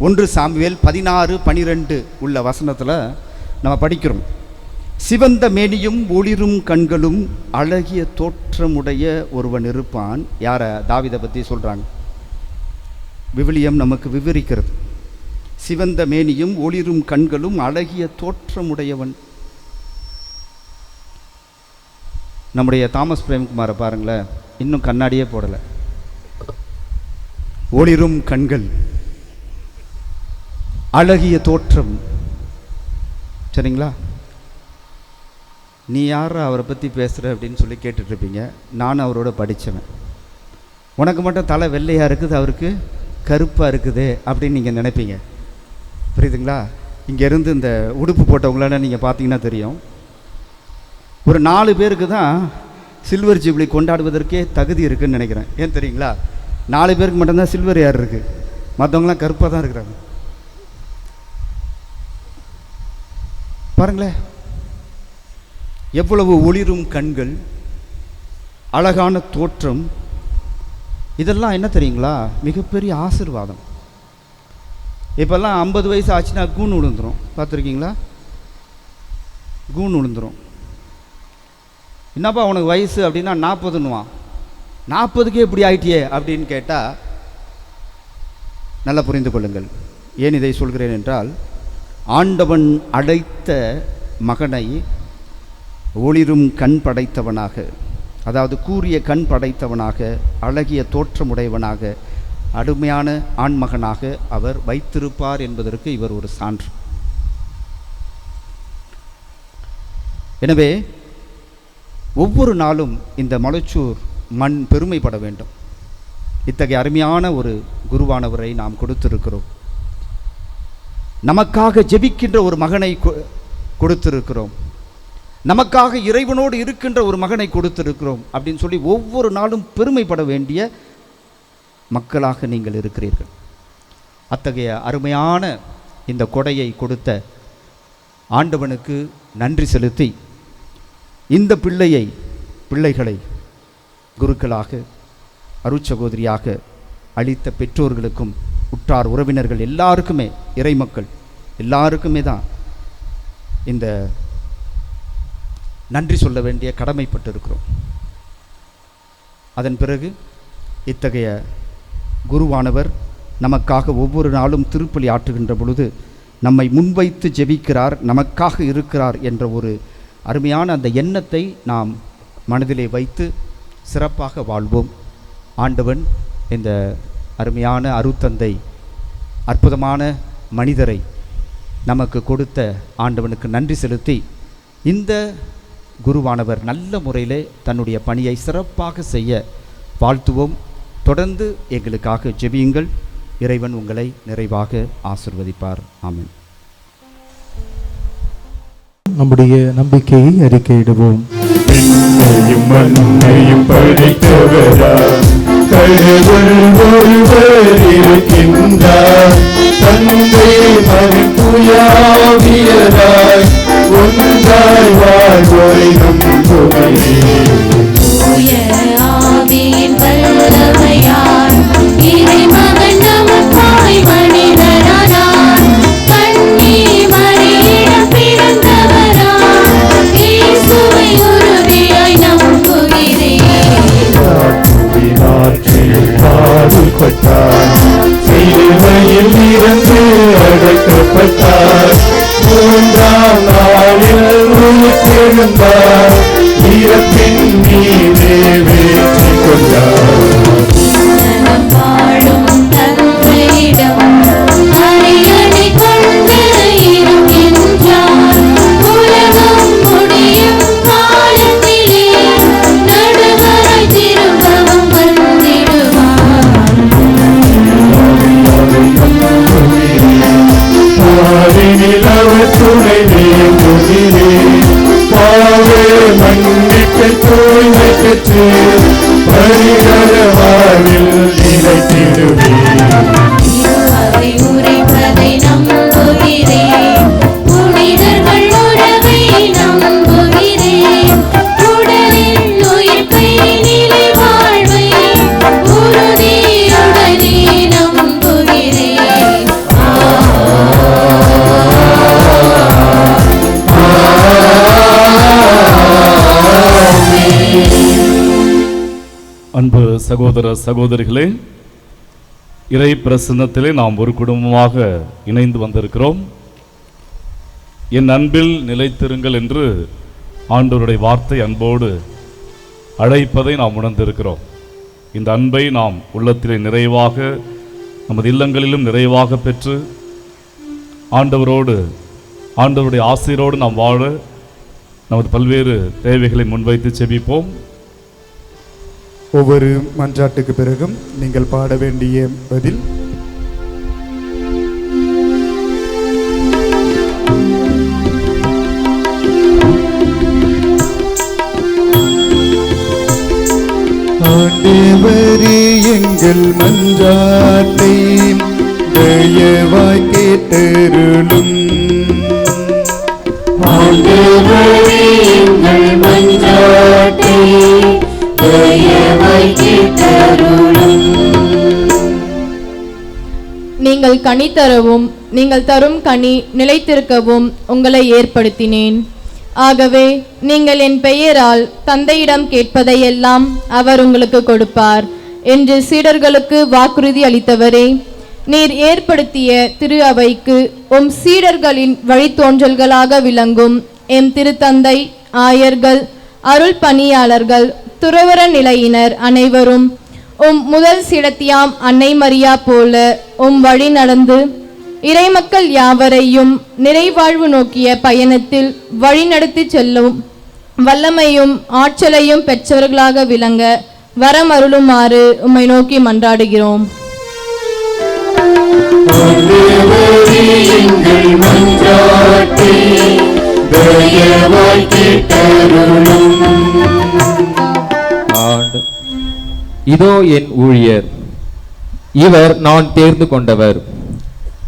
1 சாமுவேல் 16:12 உள்ள வசனத்தில் நம்ம படிக்கிறோம். சிவந்த மேனியும் ஒளிரும் கண்களும் அழகிய தோற்றமுடைய ஒருவன் இருப்பான். யாரை? தாவீதை பற்றி சொல்கிறாங்க. விவிலியம் நமக்கு விவரிக்கிறது. சிவந்த மேனியும் ஒளிரும் கண்களும் அழகிய தோற்றமுடையவன். நம்முடைய தாமஸ் பிரேம்குமாரை பாருங்களேன், இன்னும் கண்ணாடியே போடலை. ஒளிரும் கண்கள், அழகிய தோற்றம். சரிங்களா? நீ யார் அவரை பற்றி பேசுகிற அப்படின்னு சொல்லி கேட்டுட்ருப்பீங்க. நானும் அவரோட படித்தவன். உனக்கு மட்டும் தலை வெள்ளையாக இருக்குது, அவருக்கு கருப்பாக இருக்குது அப்படின்னு நீங்கள் நினைப்பீங்க. புரியுதுங்களா? இங்கேருந்து இந்த உடுப்பு போட்டவங்களால நீங்கள் பார்த்தீங்கன்னா தெரியும். ஒரு 4 பேருக்கு தான் சில்வர் ஜூப்ளி கொண்டாடுவதற்கே தகுதி இருக்குதுன்னு நினைக்கிறேன். ஏன் தெரியுங்களா? 4 பேருக்கு மட்டும்தான் சில்வர் ஏர் இருக்குது, மற்றவங்களாம் கருப்பாக தான் இருக்கிறாங்க. பாருங்களேன், எவ்வளவு ஒளிரும் கண்கள், அழகான தோற்றம், இதெல்லாம் என்ன தெரியுங்களா? மிகப்பெரிய ஆசீர்வாதம். இப்போல்லாம் 50 வயசு ஆச்சுன்னா கூன் விழுந்துடும். பார்த்துருக்கீங்களா? கூன் விழுந்துடும். என்னப்பா உனக்கு வயசு அப்படின்னா 40ன்னுவான். 40க்கே இப்படி ஆயிட்டியே அப்படின்னு கேட்டால் நல்லா புரிந்து கொள்ளுங்கள். ஏன் இதை சொல்கிறேன் என்றால், ஆண்டவன் அழைத்த மகனை ஒளிரும் கண் படைத்தவனாக, அதாவது கூரிய கண் படைத்தவனாக, அழகிய தோற்றமுடையவனாக, அருமையான ஆண்மகனாக அவர் வைத்திருப்பார் என்பதற்கு இவர் ஒரு சான்று. எனவே ஒவ்வொரு நாளும் இந்த மலைச்சூர் மண் பெருமைப்பட வேண்டும். இத்தகைய அருமையான ஒரு குருவானவரை நாம் கொடுத்திருக்கிறோம். நமக்காக ஜெபிக்கின்ற ஒரு மகனை கொடுத்திருக்கிறோம். நமக்காக இறைவனோடு இருக்கின்ற ஒரு மகனை கொடுத்திருக்கிறோம் அப்படின்னு சொல்லி ஒவ்வொரு நாளும் பெருமைப்பட வேண்டிய மக்களாக நீங்கள் இருக்கிறீர்கள். அத்தகைய அருமையான இந்த கொடையை கொடுத்த ஆண்டவனுக்கு நன்றி செலுத்தி, இந்த பிள்ளைகளை குருக்களாக, அருட்சகோதரியாக அளித்த பெற்றோர்களுக்கும் உற்றார் உறவினர்கள் எல்லாருக்குமே, இறைமக்கள் எல்லாருக்குமே தான் இந்த நன்றி சொல்ல வேண்டிய கடமைப்பட்டிருக்கிறோம். அதன் பிறகு இத்தகைய குருவானவர் நமக்காக ஒவ்வொரு நாளும் திருப்பலி ஆற்றுகின்ற பொழுது நம்மை முன்வைத்து ஜெபிக்கிறார், நமக்காக இருக்கிறார் என்ற ஒரு அருமையான அந்த எண்ணத்தை நாம் மனதிலே வைத்து சிறப்பாக வாழ்வோம். ஆண்டவன் இந்த அருமையான அருத்தந்தை, அற்புதமான மனிதரை நமக்கு கொடுத்த ஆண்டவனுக்கு நன்றி செலுத்தி, இந்த குருவானவர் நல்ல முறையிலே தன்னுடைய பணியை சிறப்பாக செய்ய வாழ்த்துவோம். தொடர்ந்து எங்களுக்காக ஜெபியுங்கள். இறைவன் உங்களை நிறைவாக ஆசிர்வதிப்பார். ஆமென். நம்முடைய நம்பிக்கையை அறிக்கையிடுவோம். மண்ணையும் படைத்தவரா கடவுள் ஒருவர் இருக்கின்றார். தந்தை மகன் தூயாவியராய் ஒன்றாய் வாழ்வோரை நம்புகிறேன். தூய ஆவியின் வல்லமையால் இறைமகன் நமக்காய் மனிதரானார். கன்னி மரியிடம் பிறந்தவராய் இயேசுவை உறுதியாய் நம்புகிறேன். ஆற்றில் பாடுபட்டார், சிலுவையில் இருந்து அழைக்கப்பட்டார். 3ஆம் நாளில் உயிர்த்தெழுந்தார், இறப்பின் மீது வெற்றி கொண்டார். வாழும் தந்தையிடம் அரியணை கொண்டு இருக்கின்றார். உலகம் முடியும் காலத்திலே நடுவராய் திரும்பவும் வந்திடுவார். பாரினில் அவர் துணை நீங்குகிறேன். பாவே மன்னிப்பு தூய்மை பெற்று பரிகர வாழ்வில் நிலைத்திடுவேன். திருமறை உரைப்பதை நம்புகிறேன். புனிதர்கள் உறவை நம்புகிறேன். உடலின் உயிர்ப்பை நிலை வாழ்வை உறுதியுடனே நம்புகிறேன். அன்பு சகோதர சகோதரிகளே, இறை பிரசன்னத்திலே நாம் ஒரு குடும்பமாக இணைந்து வந்திருக்கிறோம். என் அன்பில் நிலைத்திருங்கள் என்று ஆண்டவருடைய வார்த்தை அன்போடு அழைப்பதை நாம் உணர்ந்திருக்கிறோம். இந்த அன்பை நாம் உள்ளத்திலே நிறைவாக, நமது இல்லங்களிலும் நிறைவாக பெற்று ஆண்டவருடைய ஆசீரோடு நாம் வாழ நமது பல்வேறு தேவைகளை முன்வைத்து செபிப்போம். ஒவ்வொரு மன்றாட்டுக்கு பிறகும் நீங்கள் பாட வேண்டிய பதில் எங்கள் மன்றாட்டை தயவாய் கேட்டருளும். ஆண்டவரே எங்கள் மன்றாட்டை தயவாய் கேட்டருளும். நீங்கள் கனி தரவும் நீங்கள் தரும் கனி நிலைத்திருக்கவும் உங்களை ஏற்படுத்தினேன். ஆகவே நீங்கள் என் பெயரால் தந்தையிடம் கேட்பதையெல்லாம் அவர் உங்களுக்கு கொடுப்பார் என்று சீடர்களுக்கு வாக்குறுதி அளித்தவரே, நீர் ஏற்படுத்திய திரு அவைக்கு உம் சீடர்களின் வழித்தோன்றல்களாக விளங்கும் எம் திருத்தந்தை, ஆயர்கள், அருள் பணியாளர்கள், துறவற நிலையினர் அனைவரும் உம் முதல் சீடத்தியாம் அன்னை மரியா போல உம் வழி நடந்து இறைமக்கள் யாவரையும் நிறைவாழ்வு நோக்கிய பயணத்தில் வழிநடத்தி செல்லும் வல்லமையும் ஆற்றலையும் பெற்றவர்களாக விளங்க வரமருளுமாறு உம்மை நோக்கி மன்றாடுகிறோம். எங்கள் மன்றாட்டை தயவாய் கேட்டருளும். இதோ என் ஊழியர், இவர் நான் தேர்ந்து கொண்டவர்,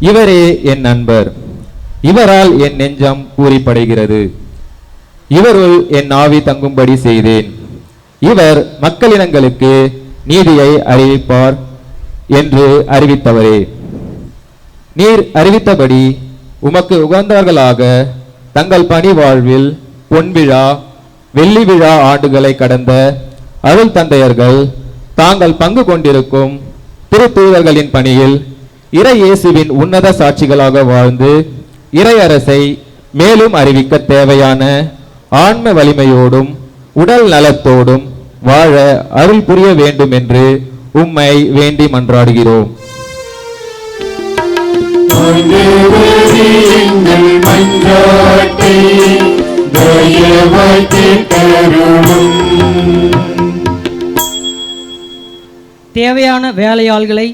இவரே என் நண்பர், இவரால் என் நெஞ்சம் பூரிப்படைகிறது, இவருள் என் ஆவி தங்கும்படி செய்தேன். இவர் மக்களினங்களுக்கு நீதியை அறிவிப்பார் என்று அறிவித்தவரே, நீர் அறிவித்தபடி உமக்கு உகந்தவர்களாக தங்கள் பணி வாழ்வில் பொன்விழா வெள்ளி விழா ஆண்டுகளை கடந்த அருள் தந்தையர்கள் தாங்கள் பங்கு கொண்டிருக்கும் திருத்தூதர்களின் பணியில் இறை இயேசுவின் உன்னத சாட்சிகளாக வாழ்ந்து இறை அரசை மேலும் அறிவிக்க தேவையான ஆன்ம வலிமையோடும் உடல் நலத்தோடும் வாழ அருள் புரிய வேண்டும் என்று உம்மை வேண்டி மன்றாடுகிறோம். தேவையான வேலையாள்களை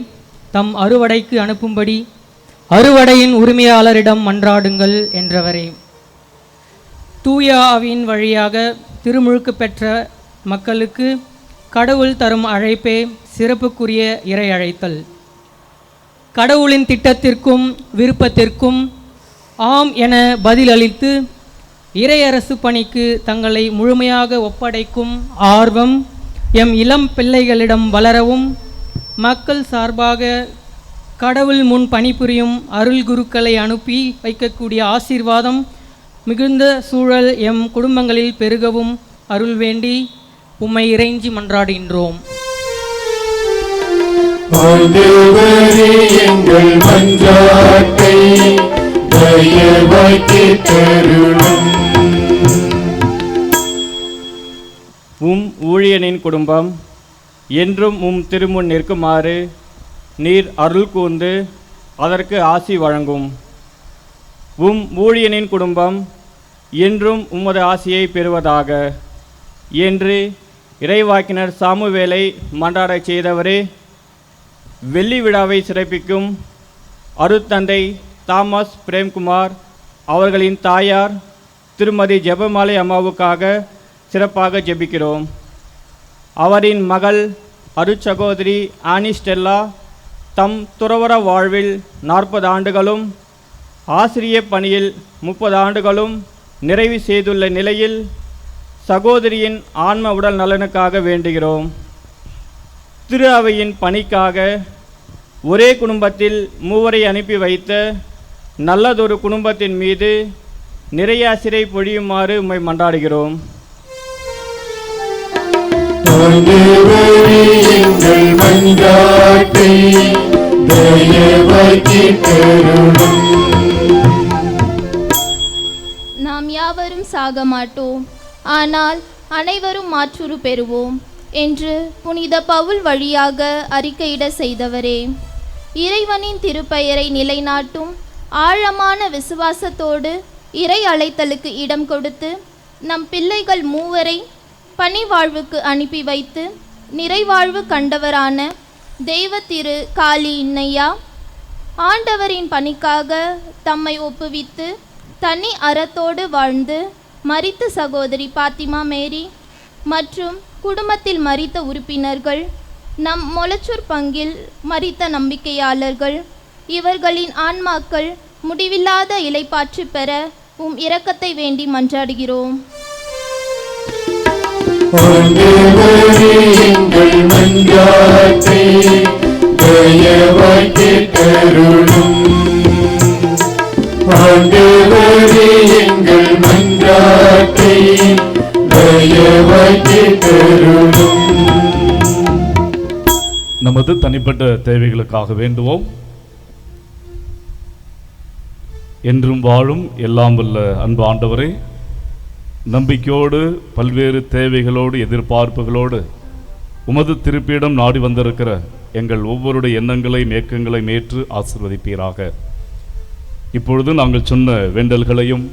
தம் அறுவடைக்கு அனுப்பும்படி அறுவடையின் உரிமையாளரிடம் மன்றாடுங்கள் என்றவரே, தூய ஆவியின் வழியாக திருமுழுக்கு பெற்ற மக்களுக்கு கடவுள் தரும் அழைப்பே சிறப்புக்குரிய இறை அழைத்தல். கடவுளின் திட்டத்திற்கும் விருப்பத்திற்கும் ஆம் என பதிலளித்து இறையரசு பணிக்கு தங்களை முழுமையாக ஒப்படைக்கும் ஆர்வம் எம் இளம் பிள்ளைகளிடம் வளரவும், மக்கள் சார்பாக கடவுள் முன் பணிபுரியும் அருள் குருக்களை அனுப்பி வைக்கக்கூடிய ஆசீர்வாதம் மிகுந்த சூழல் எம் குடும்பங்களில் பெருகவும் அருள் வேண்டி உம்மை இறைஞ்சி மன்றாடுகின்றோம். எங்கள் மன்றாட்டை தயவாய் கேட்டருளும். உம் ஊழியனின் குடும்பம் என்றும் உம் திருமுன் நிற்குமாறு நீர் அருள் கூர்ந்து அதற்கு ஆசி வழங்கும். உம் ஊழியனின் குடும்பம் என்றும் உமது ஆசியை பெறுவதாக என்று இறைவாக்கினர் சாமுவேலை மன்றாடச் செய்தவரே, வெள்ளி விழாவை சிறப்பிக்கும் அருட்தந்தை தாமஸ் பிரேம்குமார் அவர்களின் தாயார் திருமதி ஜெபமாலை அம்மாவுக்காக சிறப்பாக ஜெபிக்கிறோம். அவரின் மகள் அருட்சகோதரி ஆனி ஸ்டெல்லா தம் துறவற வாழ்வில் 40 ஆண்டுகளும் ஆசிரிய பணியில் 30 ஆண்டுகளும் நிறைவு செய்துள்ள நிலையில் சகோதரியின் ஆன்ம உடல் நலனுக்காக வேண்டுகிறோம். திரு அவையின் பணிக்காக ஒரே குடும்பத்தில் மூவரை அனுப்பி வைத்த நல்லதொரு குடும்பத்தின் மீது நிறைய ஆசிரை பொழியுமாறு உம்மை மன்றாடுகிறோம். எங்கள் மன்றாட்டை தயவாய் கேட்டருளும். நாம் யாவரும் சாக மாட்டோம், ஆனால் அனைவரும் மாற்றுரு பெறுவோம் என்று புனித பவுல் வழியாக அறிக்கையிட செய்தவரே, இறைவனின் திருப்பெயரை நிலைநாட்டும் ஆழமான விசுவாசத்தோடு இறை அழைத்தலுக்கு இடம் கொடுத்து நம் பிள்ளைகள் மூவரை பணி வாழ்வுக்கு அனுப்பி வைத்து நிறைவாழ்வு கண்டவரான தெய்வ திரு காளி இன்னையா ஆண்டவரின் பணிக்காக தம்மை ஒப்புவித்து தனி அறத்தோடு வாழ்ந்து மரித்த சகோதரி பாத்திமா மேரி மற்றும் குடும்பத்தில் மரித்த உறுப்பினர்கள் நம் மொலச்சூர் பங்கில் மரித்த நம்பிக்கையாளர்கள் இவர்களின் ஆன்மாக்கள் முடிவில்லாத இளைப்பாற்று பெற உம் இரக்கத்தை வேண்டி மன்றாடுகிறோம். எங்கள் மன்றாட்டை தயவாய் கேட்டருளும். ஆண்டவரே எங்கள் மன்றாட்டை தயவாய் கேட்டருளும். நமது தனிப்பட்ட தேவைகளுக்காக வேண்டுவோம். என்றும் வாழும் எல்லாம் வல்ல அன்பு ஆண்டவரே, நம்பிக்கையோடு பல்வேறு தேவைகளோடு எதிர்பார்ப்புகளோடு உமது திருப்பியிடம் நாடி வந்திருக்கிற எங்கள் ஒவ்வொருடைய எண்ணங்களையும் ஏக்கங்களையும் ஏற்று ஆசீர்வதிப்பீராக. இப்பொழுது நாங்கள் சொன்ன வேண்டல்களையும்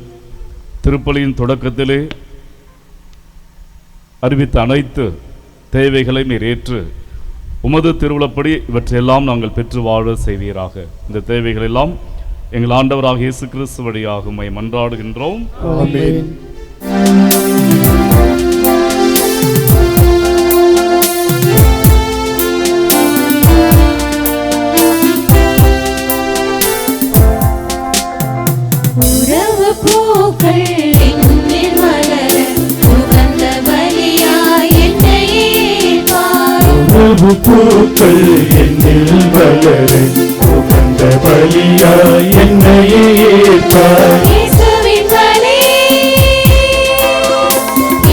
திருப்பலியின் தொடக்கத்திலே அறிவித்த அனைத்து தேவைகளையும் நீர் ஏற்று உமது திருவுளப்படி இவற்றையெல்லாம் நாங்கள் பெற்று வாழ செய்வீராக. இந்த தேவைகளெல்லாம் எங்கள் ஆண்டவராக இயேசு கிறிஸ்து வழியாக உம்மை மன்றாடுகின்றோம். ஆமென். உறவு பூக்கள் என்னில் மலர உகந்த பலியாய் என்னை ஏற்பார். உறவு பூக்கள் என்னில் வளர உகந்த பலியாய் என்னையே ஏற்பார். இயேசுவின் பலி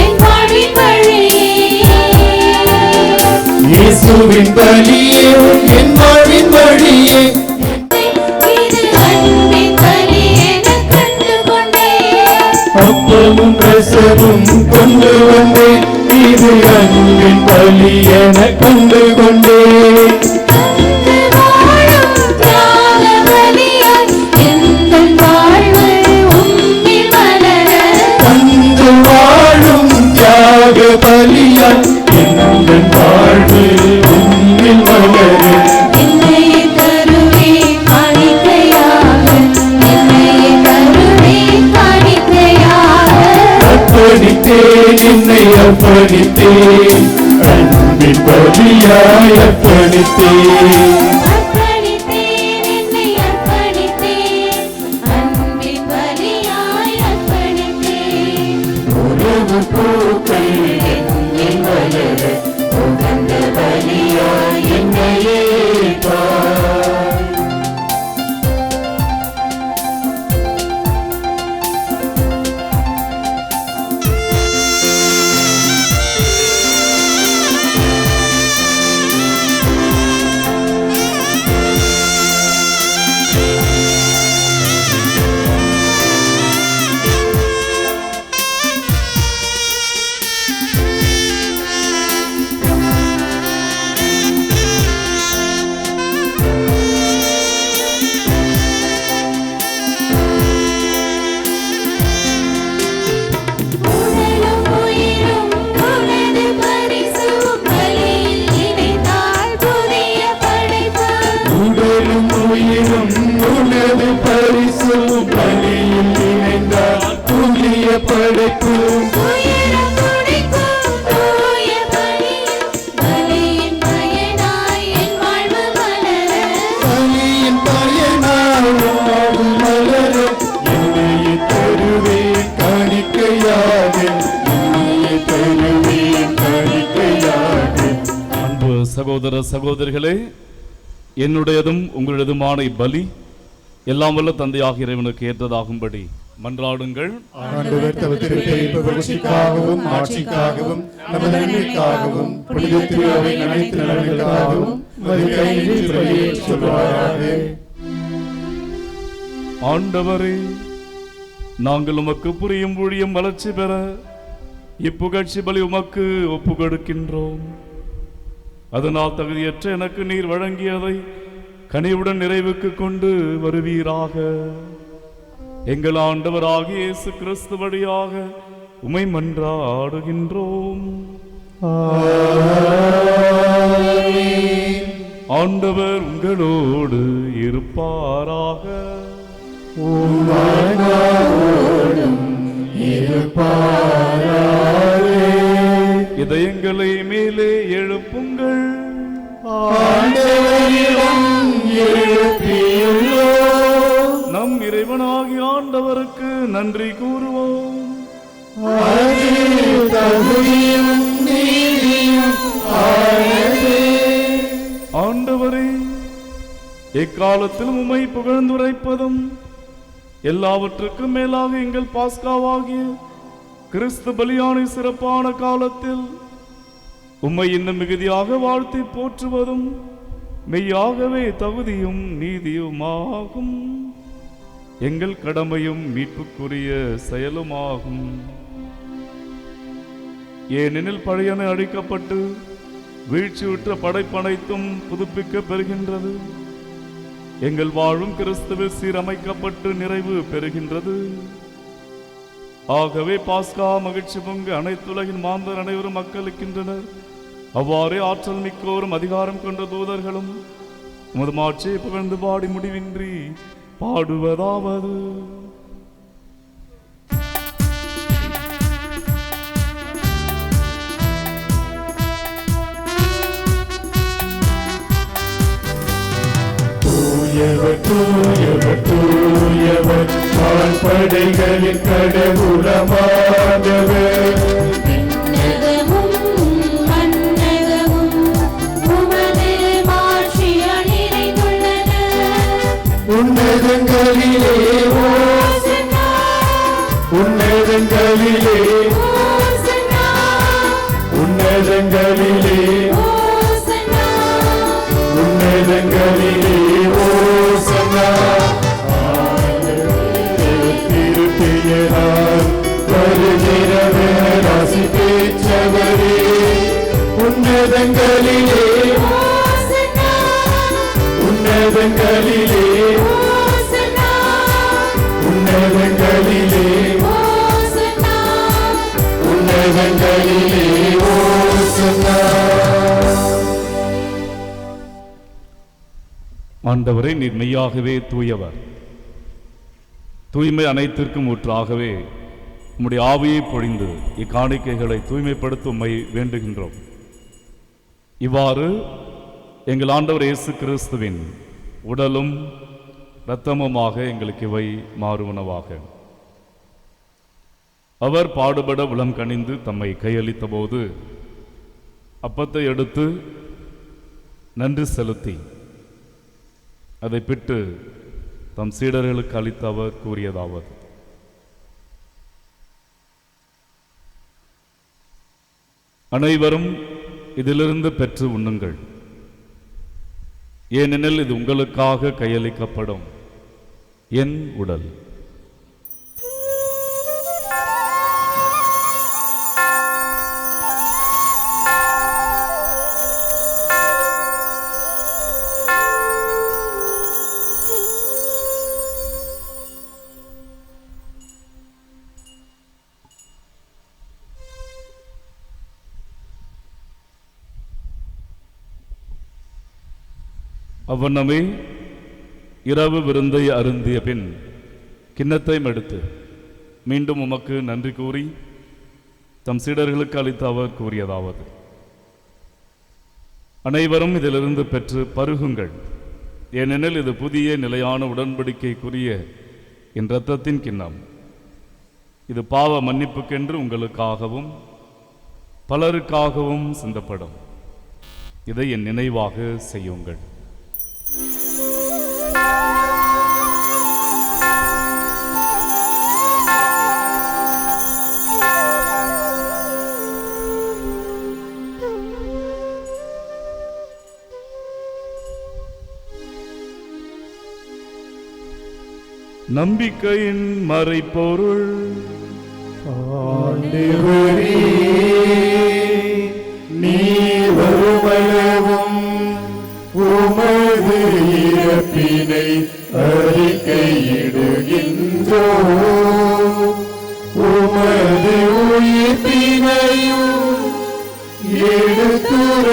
என் வாழ்வின் வழியே. இயேசுவின் பலியே என் வாழ்வின் வழியே. இது அன்பின் பலி எனக் கண்டு கொண்டேன். அப்பமும் ரசமும் கொண்டு வந்தேன். இது அன்பின் பலி எனக் கண்டு கொண்டேன். தந்து வாழும் தியாக பலியாய் எந்தன் வாழ்வு உம்மில் மலர. தந்து வாழும் தியாக பலியாய் எங்கள் வாழ்வு உம்மில் மலர. என்னையே தருவே காணிக்கையாக. என்னையே தருவே காணிக்கையாக. அர்ப்பணித்தேன் என்னை அர்ப்பணித்தேன். அன்பின் பலியாய் அர்ப்பணித்தேன். அர்ப்பணித்தேன் என்னை அர்ப்பணித்தேன். அன்பின் பலியாய் அர்ப்பணித்தேன். உறவு பூக்கள் என்னில் வளர உகந்த பலியாய் என்னையே ஏற்பார். உடலும் உயிரும் உனது பரிசும் பலியில் இணைந்தால் புதிய படைப்பு. உடலும் உயிரும் உனது பரிசும் பலியில் இணைந்தால் புதிய படைப்பு. துயரம் துடைக்கும் தூய பலியில் பலியின் பயனாய் என் வாழ்வு மலர. பலியின் பயனாய் வாழ்வு மலர. என்னையே தருவேன் காணிக்கையாக. என்னையே தருவேன் காணிக்கையாக. அன்பு சகோதர சகோதரிகளே, என்னுடையதும் உங்களுடையதுமான இப்பலி எல்லாம் வல்ல தந்தையாக இறைவனுக்கு ஏற்றதாகும்படி மன்றாடுங்கள். ஆண்டவர் தமது திருப்பெயர் புகழ்ச்சிக்காகவும் ஆட்சிக்காகவும் நமது நன்மைக்காகவும் புனித திருஅவையின் அனைத்து நலன்களுக்காகவும் உமது கையில் பலியை சொல்வாராக. ஆண்டவரே, நாங்கள் உமக்கு புரியும் ஊழியம் வளர்ச்சி பெற இப்புகழ்ச்சி பலி உமக்கு ஒப்பு கொடுக்கின்றோம். அதனால் தகுதியற்ற எனக்கு நீர் வழங்கியதை கனிவுடன் நிறைவுக்கு கொண்டு வருவீராக. எங்கள் ஆண்டவராகிய இயேசு கிறிஸ்து வழியாக உமை மன்றாடுகின்றோம். ஆண்டவர் உங்களோடு இருப்பாராக. இதயங்களை மேலே எழுப்புங்கள். ஆண்டவரிடம் எழுப்பியுள்ளோம். நம் இறைவனாகிய ஆண்டவருக்கு நன்றி கூறுவோம். அது தகுதியும் நீதியும் ஆனதே. ஆண்டவரே, எக்காலத்திலும் உம்மை புகழ்ந்துரைப்பதும் எல்லாவற்றுக்கும் மேலாக எங்கள் பாஸ்காவாகிய கிறிஸ்து பலியானை சிறப்பான காலத்தில் உம்மை இன்னும் மிகுதியாக வாழ்த்தி போற்றுவதும் மெய்யாகவே தகுதியும் நீதியுமாகும். எங்கள் கடமையும் மீட்புக்குரிய செயலுமாகும். ஏனெனில் பழையன அழிக்கப்பட்டு வீழ்ச்சியுற்ற படைப்பனைத்தும் புதுப்பிக்க பெறுகின்றது. எங்கள் வாழும் கிறிஸ்துவில் சீரமைக்கப்பட்டு நிறைவு பெறுகின்றது. ஆகவே பாஸ்கா மகிழ்ச்சி பொங்கு அனைத்துலகின் மாந்தர் அனைவரும் மக்களுக்கின்றனர். அவ்வாறே ஆற்றல் மிக்கோரும் அதிகாரம் கொண்ட தூதர்களும் உமது மாட்சியை புகழ்ந்து பாடி முடிவின்றி பாடுவதாவது. தூயவர் தூயவர் தூயவர் படைகளின் கடவுளமானவர். விண்ணகமும் மண்ணகமும் உமது மாட்சியால் நிறைந்துள்ளன. உன்னதங்களிலே ஓசன்னா, உன்னதங்களிலே ஓசன்னா, உன்னதங்களிலே ஓசன்னா, உன்னதங்களிலே ஓசன்னா. திருப்பெயரால் வருகிறவர் ஆசி பெற்றவரே. உன்னதங்களிலே ஓசன்னா, உன்னதங்களிலே ஓசன்னா, உன்னதங்களிலே ஓசன்னா, உன்னதங்களிலே ஓசன்னா. ஆண்டவரே, நீர் மெய்யாகவே தூயவர். தூய்மை அனைத்திற்கும் ஊற்றாகவே உம்முடைய ஆவியை பொழிந்து இக்காணிக்கைகளை தூய்மைப்படுத்த உம்மை வேண்டுகின்றோம். இவ்வாறு எங்கள் ஆண்டவர் இயேசு கிறிஸ்துவின் உடலும் இரத்தமுமாக எங்களுக்கு இவை மாறுவனவாக. அவர் பாடுபட உளம் கனிந்து தம்மை கையளித்த போது அப்பத்தை எடுத்து நன்றி செலுத்தி அதை பிட்டு தம் சீடர்களுக்கு அளித்து அவர் கூறியதாவது: அனைவரும் இதிலிருந்து பெற்று உண்ணுங்கள், ஏனெனில் இது உங்களுக்காக கையளிக்கப்படும் என் உடல். அவ்வண்ணமே இரவு விருந்தை அருந்திய பின் கிண்ணத்தையும் எடுத்து மீண்டும் உமக்கு நன்றி கூறி தம் சீடர்களுக்கு அளித்து அவர் கூறியதாவது: அனைவரும் இதிலிருந்து பெற்று பருகுங்கள், ஏனெனில் இது புதிய நிலையான உடன்படிக்கைக்குரிய என் இரத்தத்தின் கிண்ணம். இது பாவ மன்னிப்புக்கென்று உங்களுக்காகவும் பலருக்காகவும் சிந்தப்படும். இதை என் நினைவாக செய்யுங்கள். நம்பிக்கையின் மறைபொருள். ஆண்டவரே, நீர் வருமளவும் உமது இறப்பினை அறிக்கையிடுகின்றோம், உமது உயிர்ப்பினையும் எடுத்துரைக்கின்றோம்.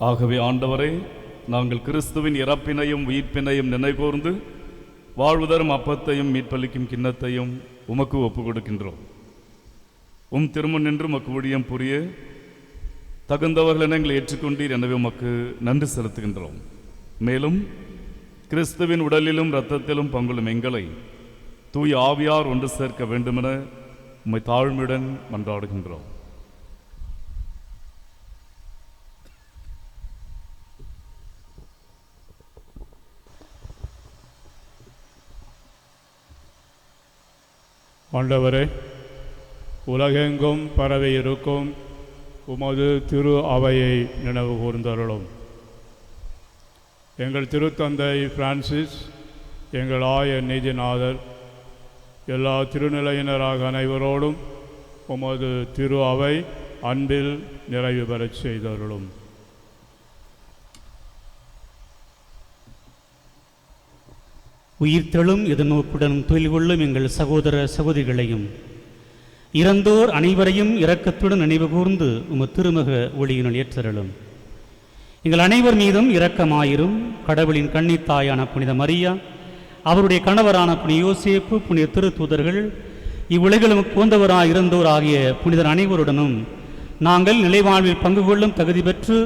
ஆகவே ஆண்டவரே, நாங்கள் கிறிஸ்துவின் இறப்பினையும் உயிர்ப்பினையும் நினைகூர்ந்து வாழ்வுதரும் அப்பத்தையும் மீட்பளிக்கும் கிண்ணத்தையும் உமக்கு ஒப்புக் கொடுக்கின்றோம். திருமுன் நின்று உமக்கு ஊழியம் புரிய தகுந்தவர்கள் என எங்களை ஏற்றுக்கொண்டீர், எனவே உமக்கு நன்றி செலுத்துகின்றோம். மேலும் கிறிஸ்துவின் உடலிலும் இரத்தத்திலும் பங்குள்ளும் எங்களை தூய ஆவியார் ஒன்று சேர்க்க வேண்டுமென உம்மை தாழ்மையுடன் மன்றாடுகின்றோம். ஆண்டவரே, உலகெங்கும் பரவி இருக்கும் உமது திரு அவையை நினைவு கூர்ந்தருளும். எங்கள் திருத்தந்தை பிரான்சிஸ், எங்கள் ஆயர் நீதிநாதர், எல்லா திருநிலையினராக அனைவரோடும் உமது திரு அவை அன்பில் நிறைவு பெறச் செய்தருளும். உயிர்த்தெழும் எதிர்நோக்குடன் தொழில் கொள்ளும் எங்கள் சகோதர சகோதரிகளையும் இறந்தோர் அனைவரையும் இரக்கத்துடன் நினைவு கூர்ந்து உமது திருமுக ஒளியினுள் ஏற்றருளும். எங்கள் அனைவர் மீதும் இரக்கமாயிரும். கடவுளின் கன்னித்தாயான புனித மரியா, அவருடைய கணவரான புனித யோசேப்பு, புனித திருத்தூதர்கள், இவ்வுலகிலும் போந்தவராய் இருந்தோர் ஆகிய புனிதர் அனைவருடனும் நாங்கள் நிலைவாழ்வில் பங்கு கொள்ளும் தகுதி பெற்று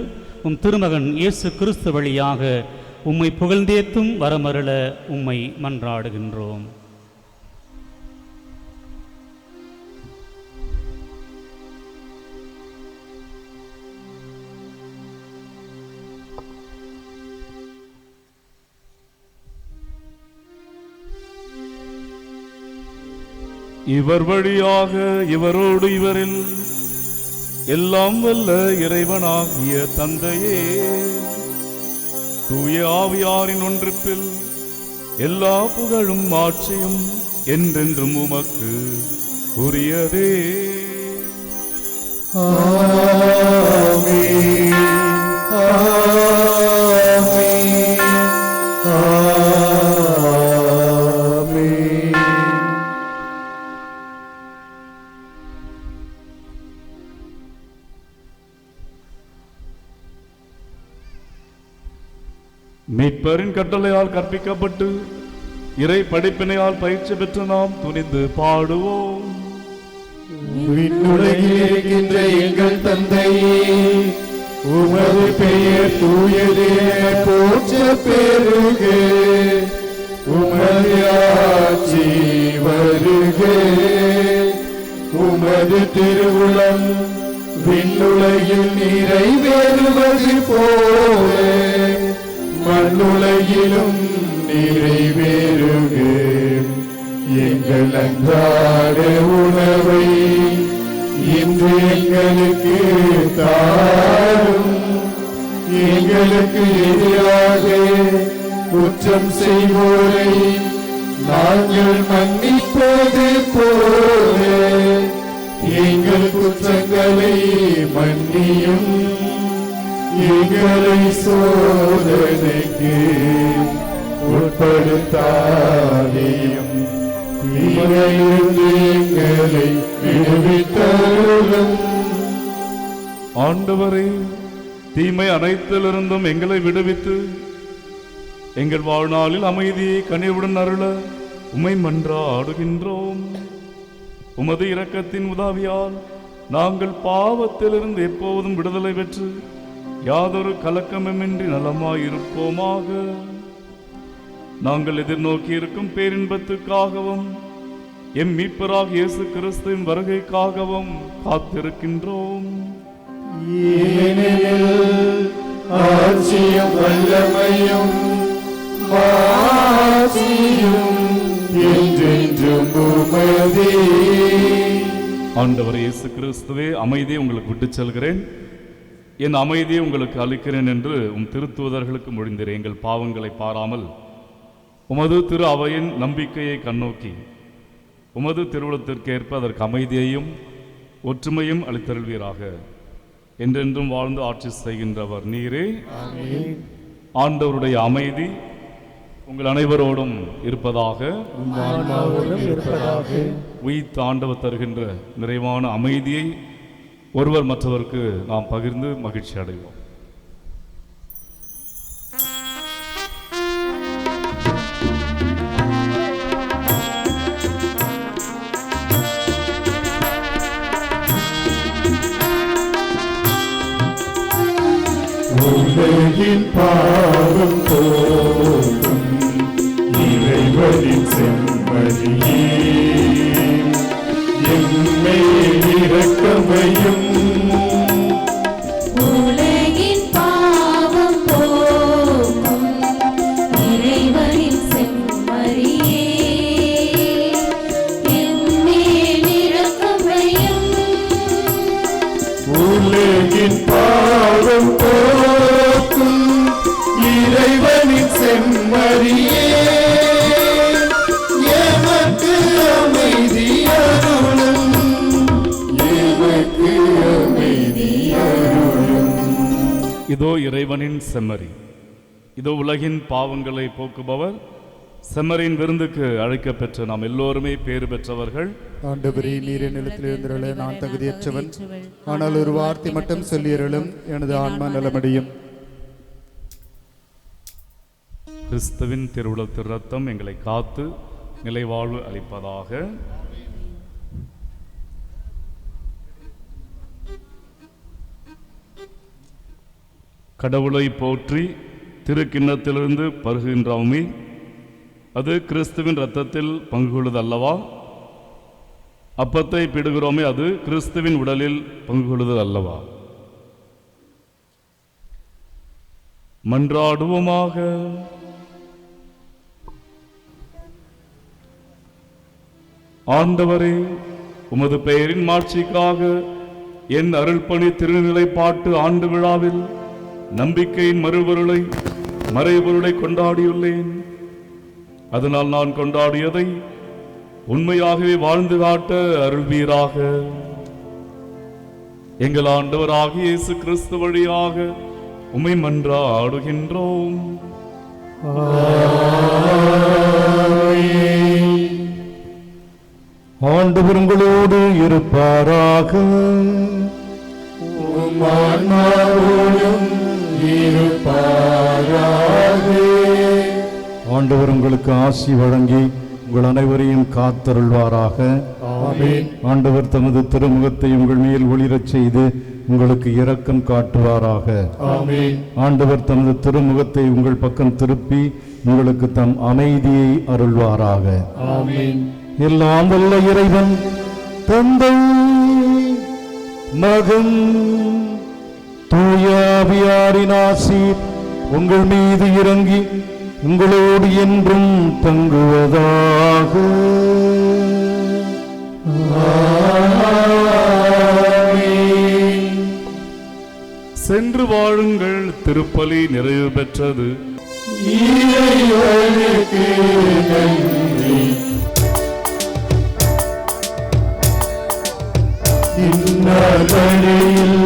திருமகன் இயேசு கிறிஸ்து வழியாக உம்மை புகழ்ந்தேத்தும் வரமருள உம்மை மன்றாடுகின்றோம். இவர் வழியாக இவரோடு இவரில் எல்லாம் வல்ல இறைவனாகிய தந்தையே, தூய ஆவியாரின் ஒன்றிப்பில் எல்லா புகழும் ஆட்சியும் என்றென்றும் உமக்கு உரியதே. ஆமென். ஆமென். ஆமென். மீட்பரின் கட்டளையால் கற்பிக்கப்பட்டு இறை படிப்பினையால் பயிற்சி பெற்று நாம் துணிந்து பாடுவோம். விண்ணுலகில் இருக்கின்ற எங்கள் தந்தையே, உமது பெயர் தூயது என போற்ற பெருக. உமது ஆட்சி வருக. உமது திருவுளம் விண்ணுலகில் நிறைவேறுவது போல மண்ணுலகிலும் நிறைவேறுக. எங்கள் அன்றாட உணவை இன்று எங்களுக்கு தாரும். எங்களுக்கு எதிராக குற்றம் செய்வோரை நாங்கள் மன்னிப்பது போல எங்கள் குற்றங்களை மன்னியும். எங்களை சோதனைக்கு உட்படுத்தாதேயும், தீமையிலிருந்து எங்களை விடுவித்தருளும். ஆண்டவரே, தீமை அனைத்திலிருந்தும் எங்களை விடுவித்து எங்கள் வாழ்நாளில் அமைதியை கனிவுடன் அருள உம்மை மன்றாடுகின்றோம். உமது இரக்கத்தின் உதவியால் நாங்கள் பாவத்திலிருந்து எப்போதும் விடுதலை பெற்று யாதொரு கலக்கமின்றி நலமாயிருப்போமாக. நாங்கள் எதிர்நோக்கி இருக்கும் பேரின்பத்துக்காகவும் எம் மீட்பராகிய இயேசு கிறிஸ்துவின் வருகைக்காகவும் காத்திருக்கின்றோம். ஏனெனில் ஆட்சியும் வல்லமையும் மாட்சியும் என்றென்றும் உமதே. ஆண்டவர் இயேசு கிறிஸ்துவே, அமைதியை உங்களுக்கு விட்டுச் செல்கிறேன், என் அமைதியை உங்களுக்கு அளிக்கிறேன் என்று திருத்தூதர்களுக்கு மொழிந்தீர். எங்கள் பாவங்களை பாராமல் உமது திரு அவையின் நம்பிக்கையை கண்ணோக்கி உமது திருவுளத்திற்கேற்ப அதற்கு அமைதியையும் ஒற்றுமையும் அளித்தருள்வீராக. என்றென்றும் வாழ்ந்து ஆட்சி செய்கின்றவர் நீரே. ஆண்டவருடைய அமைதி உங்கள் அனைவரோடும் இருப்பதாக. உயிர்த்த ஆண்டவர் தருகின்ற நிறைவான அமைதியை ஒருவர் மற்றவருக்கு நாம் பகிர்ந்து மகிழ்ச்சி அடைவோம். உலகின் பாவம் போக்கும் இறைவனின் செம்மறியே எம்மை இரக்கமையும் உலகின் பாவம் போக்கும் இறைவனின் செம்மறியே எம்மேல் இரக்கமையும் உலகின் பாவம் போக்கும் இறைவனின் செம்மறியே எமக்கு அமைதி அருளும் எமக்கு அமைதி அருளும். இதோ இறைவனின் செம்மறி, இதோ உலகின் பாவங்களை போக்குபவர். செம்மறியின் விருந்துக்கு அழைக்கப்பெற்ற நாம் எல்லோருமே பேறு பெற்றவர்கள். ஆண்டவரே, நீர் நிலத்தில் இருந்திரள நான் தகுதியற்றவன், ஆனால் ஒரு வார்த்தை மட்டும் சொல்லியருளும், எனது ஆன்மா நலமடையும். கிறிஸ்துவின் திருவுள திருரத்தம் எங்களை காத்து நிலைவாழ்வு அளிப்பதாக. கடவுளை போற்றி திருக்கிண்ணத்திலிருந்து பருகின்றோமே, அது கிறிஸ்துவின் இரத்தத்தில் பங்கு கொள்வது அல்லவா? அப்பத்தை பிடுகிறோமே, அது கிறிஸ்துவின் உடலில் பங்கு கொள்ளுதல் அல்லவா? மன்றாடுவோமாக. ஆண்டவரே, உமது பெயரின் மாட்சிக்காக என் அருள்பணி திருநிலைப்பாட்டு ஆண்டு விழாவில் நம்பிக்கையின் மறைபொருளை கொண்டாடியுள்ளேன். அதனால் நான் கொண்டாடியதை உண்மையாகவே வாழ்ந்து காட்ட அருள்வீராக. எங்கள் ஆண்டவராகிய இயேசு கிறிஸ்து வழியாக உம்மை மன்றாடுகின்றோம். ஆண்டவர் உங்களோடு இருப்பாராக. உம் ஆன்மாவோடும் இருப்பாராக. ஆண்டவர் உங்களுக்கு ஆசி வழங்கி உங்கள் அனைவரையும் காத்தருள்வாராக. ஆமென். ஆண்டவர் தமது திருமுகத்தை உங்கள் மேல் ஒளிரச் செய்து உங்களுக்கு இரக்கம் காட்டுவாராக. ஆமென். ஆண்டவர் தமது திருமுகத்தை உங்கள் பக்கம் திருப்பி உங்களுக்கு தம் அமைதியை அருள்வாராக. ஆமென். எல்லாம் வல்ல இறைவன் தந்தை, மகன், தூய ஆவியாரின் ஆசீர் உங்கள் மீது இறங்கி உங்களோடு என்றும் தங்குவதாக. சென்று வாழுங்கள், திருப்பலி நிறைவு பெற்றது. இறைவனுக்கு நன்றி. இந்நாளில்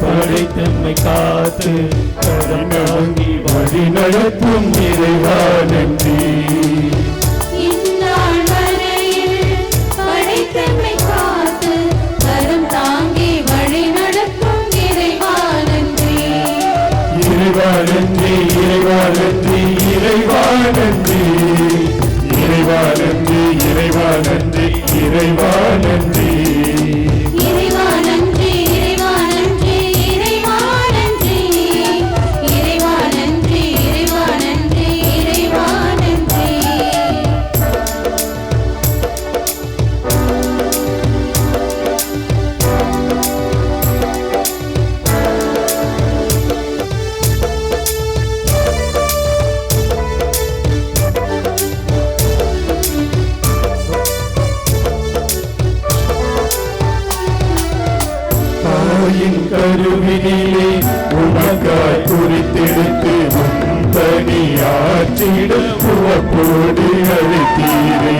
படைத்தம்மை காத்து கரம் தாங்கி வழி நடத்தும் இறைவா நன்றி. இந்நாள் வரையில் படைத்தம்மை காத்து கரம் தாங்கி வழி நடக்கும் இறைவா நன்றி. இறைவா நன்றி, இறைவா நன்றி, இறைவா நன்றி, இறைவா நன்றி, இறைவா நன்றி, இறைவா நன்றி. இறைவா நன்றி, இறைவா நன்றி, இறைவா நன்றி, இறைவா நன்றி, இறைவா நன்றி, இறைவா நன்றி. தாயின் கருவினிலே உனக்காய் குறித்தெடுத்து உன் தனியாற்றிட உவப்போடு அழைத்தீரை.